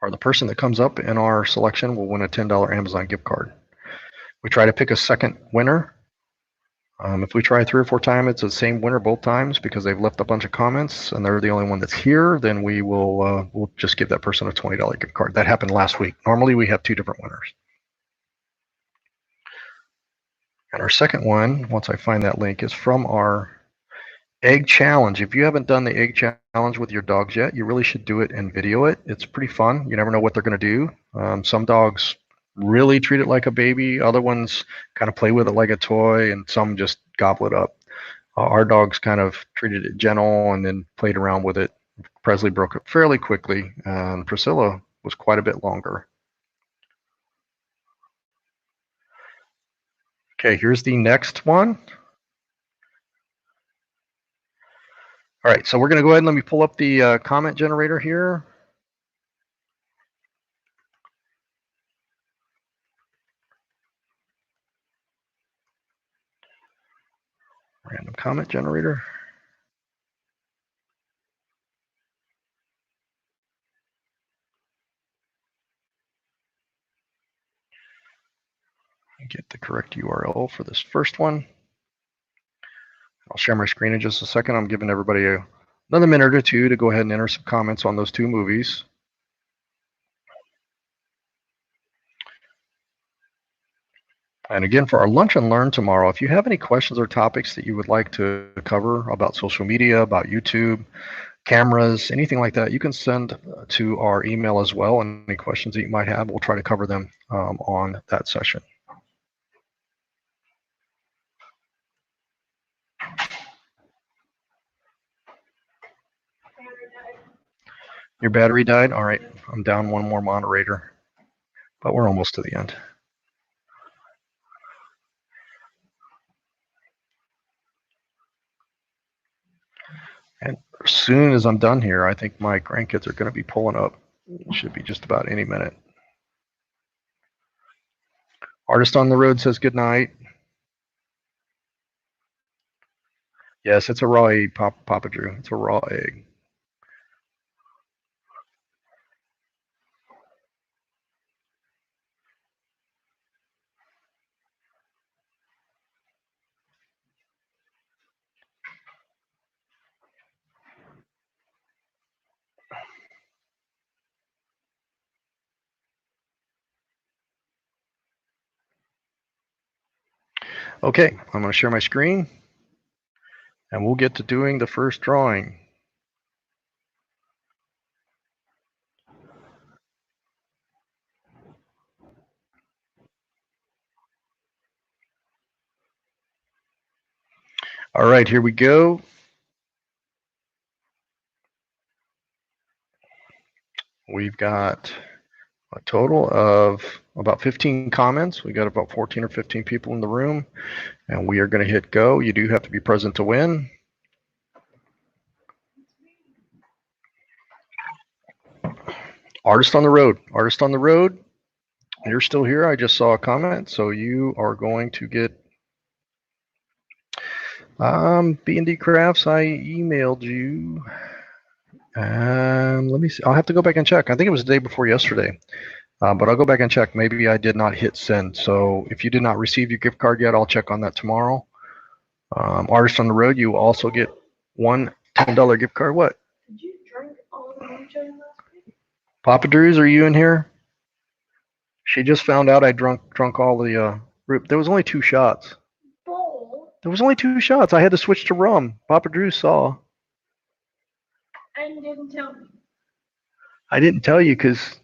or the person that comes up in our selection will win a $10 Amazon gift card. We try to pick a second winner. If we try 3 or 4 times, it's the same winner both times because they've left a bunch of comments and they're the only one that's here, then we will we'll just give that person a $20 gift card. That happened last week. Normally we have 2 different winners. And our second one, once I find that link, is from our egg challenge. If you haven't done the egg challenge with your dogs yet, you really should do it and video it. It's pretty fun. You never know what they're going to do. Some dogs really treat it like a baby. Other ones kind of play with it like a toy, and some just gobble it up. Our dogs kind of treated it gentle and then played around with it. Presley broke it fairly quickly, and Priscilla was quite a bit longer. Okay, here's the next one. All right, so we're going to go ahead and let me pull up the comment generator here. Random comment generator. Get the correct URL for this first one. I'll share my screen in just a second. I'm giving everybody another minute or two to go ahead and enter some comments on those 2 movies. And again, for our Lunch and Learn tomorrow, if you have any questions or topics that you would like to cover about social media, about YouTube, cameras, anything like that, you can send to our email as well. And any questions that you might have, we'll try to cover them on that session. Your battery died? All right, I'm down 1 more moderator, but we're almost to the end. And as soon as I'm done here, I think my grandkids are going to be pulling up. It should be just about any minute. Artist on the Road says good night. Yes, it's a raw egg, Papa Drew. It's a raw egg. Okay, I'm going to share my screen, and we'll get to doing the first drawing. All right, here we go. We've got a total of about 15 comments. We got about 14 or 15 people in the room, and we are going to hit go. You do have to be present to win. Artist on the Road. Artist on the Road. You're still here. I just saw a comment, so you are going to get B&D Crafts. I emailed you. Let me see. I'll have to go back and check. I think it was the day before yesterday, but I'll go back and check. Maybe I did not hit send. So if you did not receive your gift card yet, I'll check on that tomorrow. Artist on the Road, you also get one $10 gift card. What? Did you drink all the moonshine last week? Papa Drew's, are you in here? She just found out I drunk all the there was only 2 shots. Bowl. There was only 2 shots. I had to switch to rum. Papa Drew saw. And didn't tell me. I didn't tell you because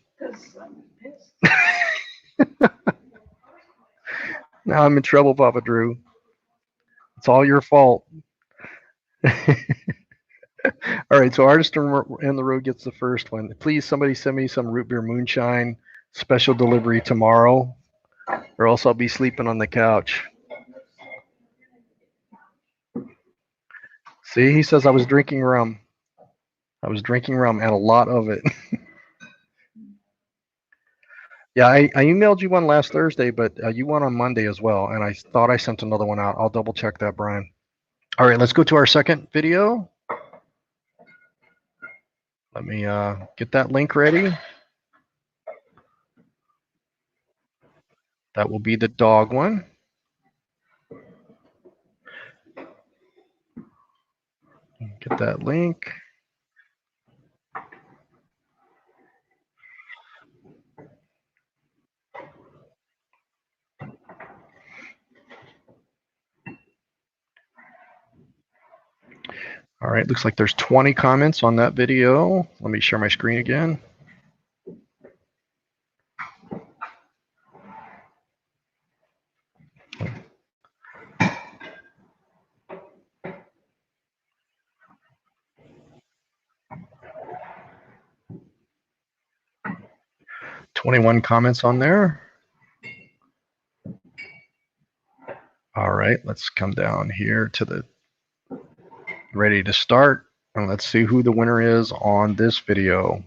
I'm pissed. now I'm in trouble, Papa Drew. It's all your fault. All right, so Artist on the Road gets the first one. Please, somebody send me some root beer moonshine special delivery tomorrow, or else I'll be sleeping on the couch. See, he says I was drinking rum. I was drinking rum and a lot of it. Yeah, I emailed you one last Thursday, but you won on Monday as well, and I thought I sent another one out. I'll double check that, Brian. All right, let's go to our second video. Let me get that link ready. That will be the dog one. Get that link. All right, looks like there's 20 comments on that video. Let me share my screen again. "21 comments on there. All right, let's come down here to the ready to start, and let's see who the winner is on this video.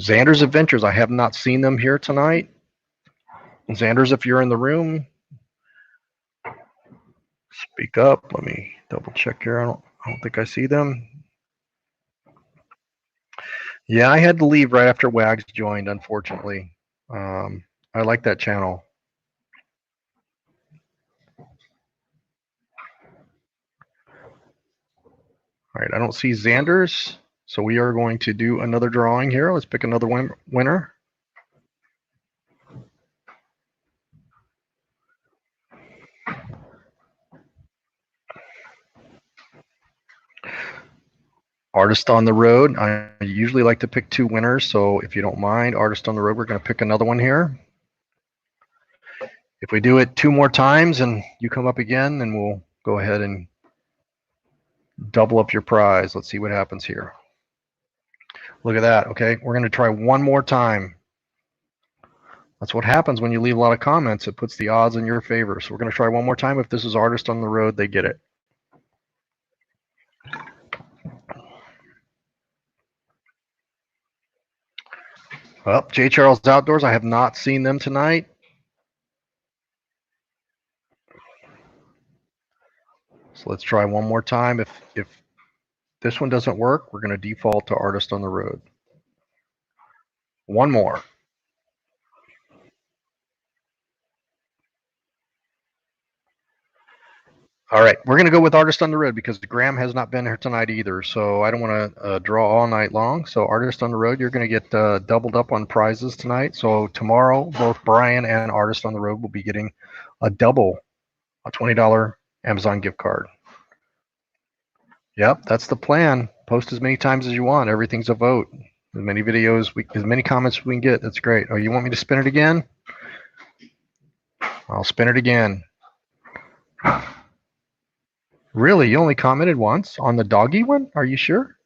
Xander's Adventures. I have not seen them here tonight. Xander's, if you're in the room, speak up. Let me double check here. I don't think I see them. Yeah, I had to leave right after Wags joined, unfortunately. I like that channel. All right, I don't see Xander's, so we are going to do another drawing here. Let's pick another winner. Artist on the Road. I usually like to pick 2 winners, so if you don't mind, Artist on the Road, we're going to pick another one here. If we do it 2 more times and you come up again, then we'll go ahead and double up your prize. Let's see what happens here. Look at that. Okay, we're going to try one more time. That's what happens when you leave a lot of comments. It puts the odds in your favor. So we're going to try one more time. If this is Artist on the Road, they get it. Well, J. Charles Outdoors, I have not seen them tonight. So let's try one more time. If this one doesn't work, we're going to default to Artist on the Road. One more. All right, we're going to go with Artist on the Road because Graham has not been here tonight either, so I don't want to draw all night long. So Artist on the Road, you're going to get doubled up on prizes tonight. So tomorrow, both Brian and Artist on the Road will be getting a double, a $20 Amazon gift card. Yep, that's the plan. Post as many times as you want. Everything's a vote. As many videos, as many comments as we can get. That's great. Oh, you want me to spin it again? I'll spin it again. Really? You only commented once on the doggy one? Are you sure?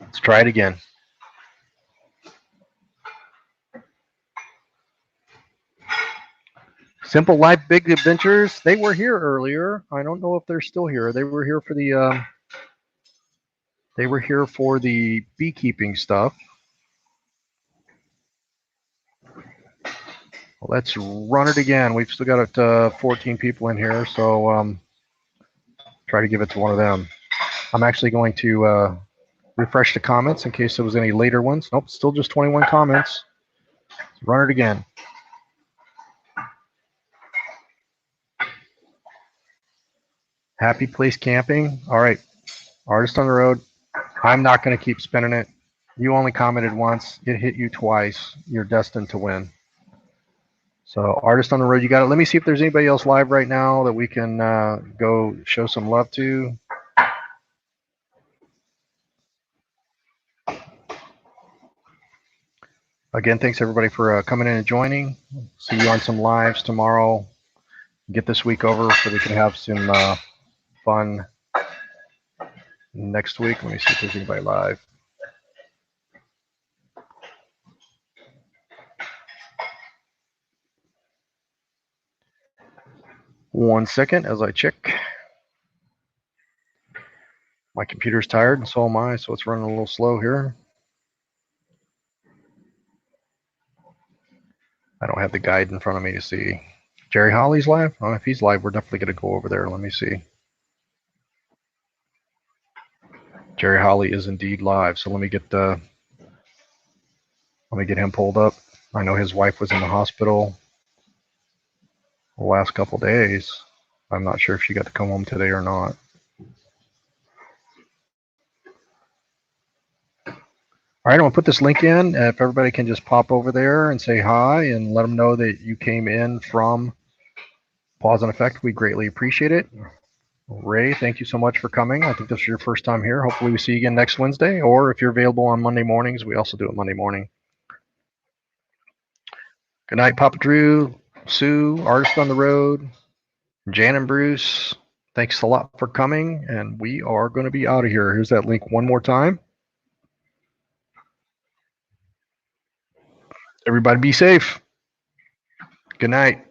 Let's try it again. Simple Life Big Adventures. They were here earlier. I don't know if they're still here. They were here for the beekeeping stuff. Well, let's run it again. We've still got 14 people in here, so try to give it to one of them. I'm actually going to refresh the comments in case there was any later ones. Nope, still just 21 comments. Let's run it again. Happy Place Camping. All right, Artist on the Road. I'm not going to keep spinning it. You only commented once. It hit you twice. You're destined to win. So Artist on the Road, you got it. Let me see if there's anybody else live right now that we can go show some love to. Again, thanks everybody for coming in and joining. See you on some lives tomorrow. Get this week over so we can have some fun next week. Let me see if there's anybody live. One second as I check. My computer's tired and so am I, so it's running a little slow here. I don't have the guide in front of me to see. Jerry Holly's live? Oh, if he's live, we're definitely going to go over there. Let me see. Jerry Holly is indeed live. So let me get him pulled up. I know his wife was in the hospital the last couple days. I'm not sure if she got to come home today or not. All right, I'm going to put this link in. If everybody can just pop over there and say hi and let them know that you came in from Pause and Effect, we greatly appreciate it. Ray, thank you so much for coming. I think this is your first time here. Hopefully we see you again next Wednesday, or if you're available on Monday mornings, we also do it Monday morning. Good night, Papa Drew, Sue, Artist on the Road, Jan and Bruce. Thanks a lot for coming, and we are going to be out of here. Here's that link one more time. Everybody be safe. Good night.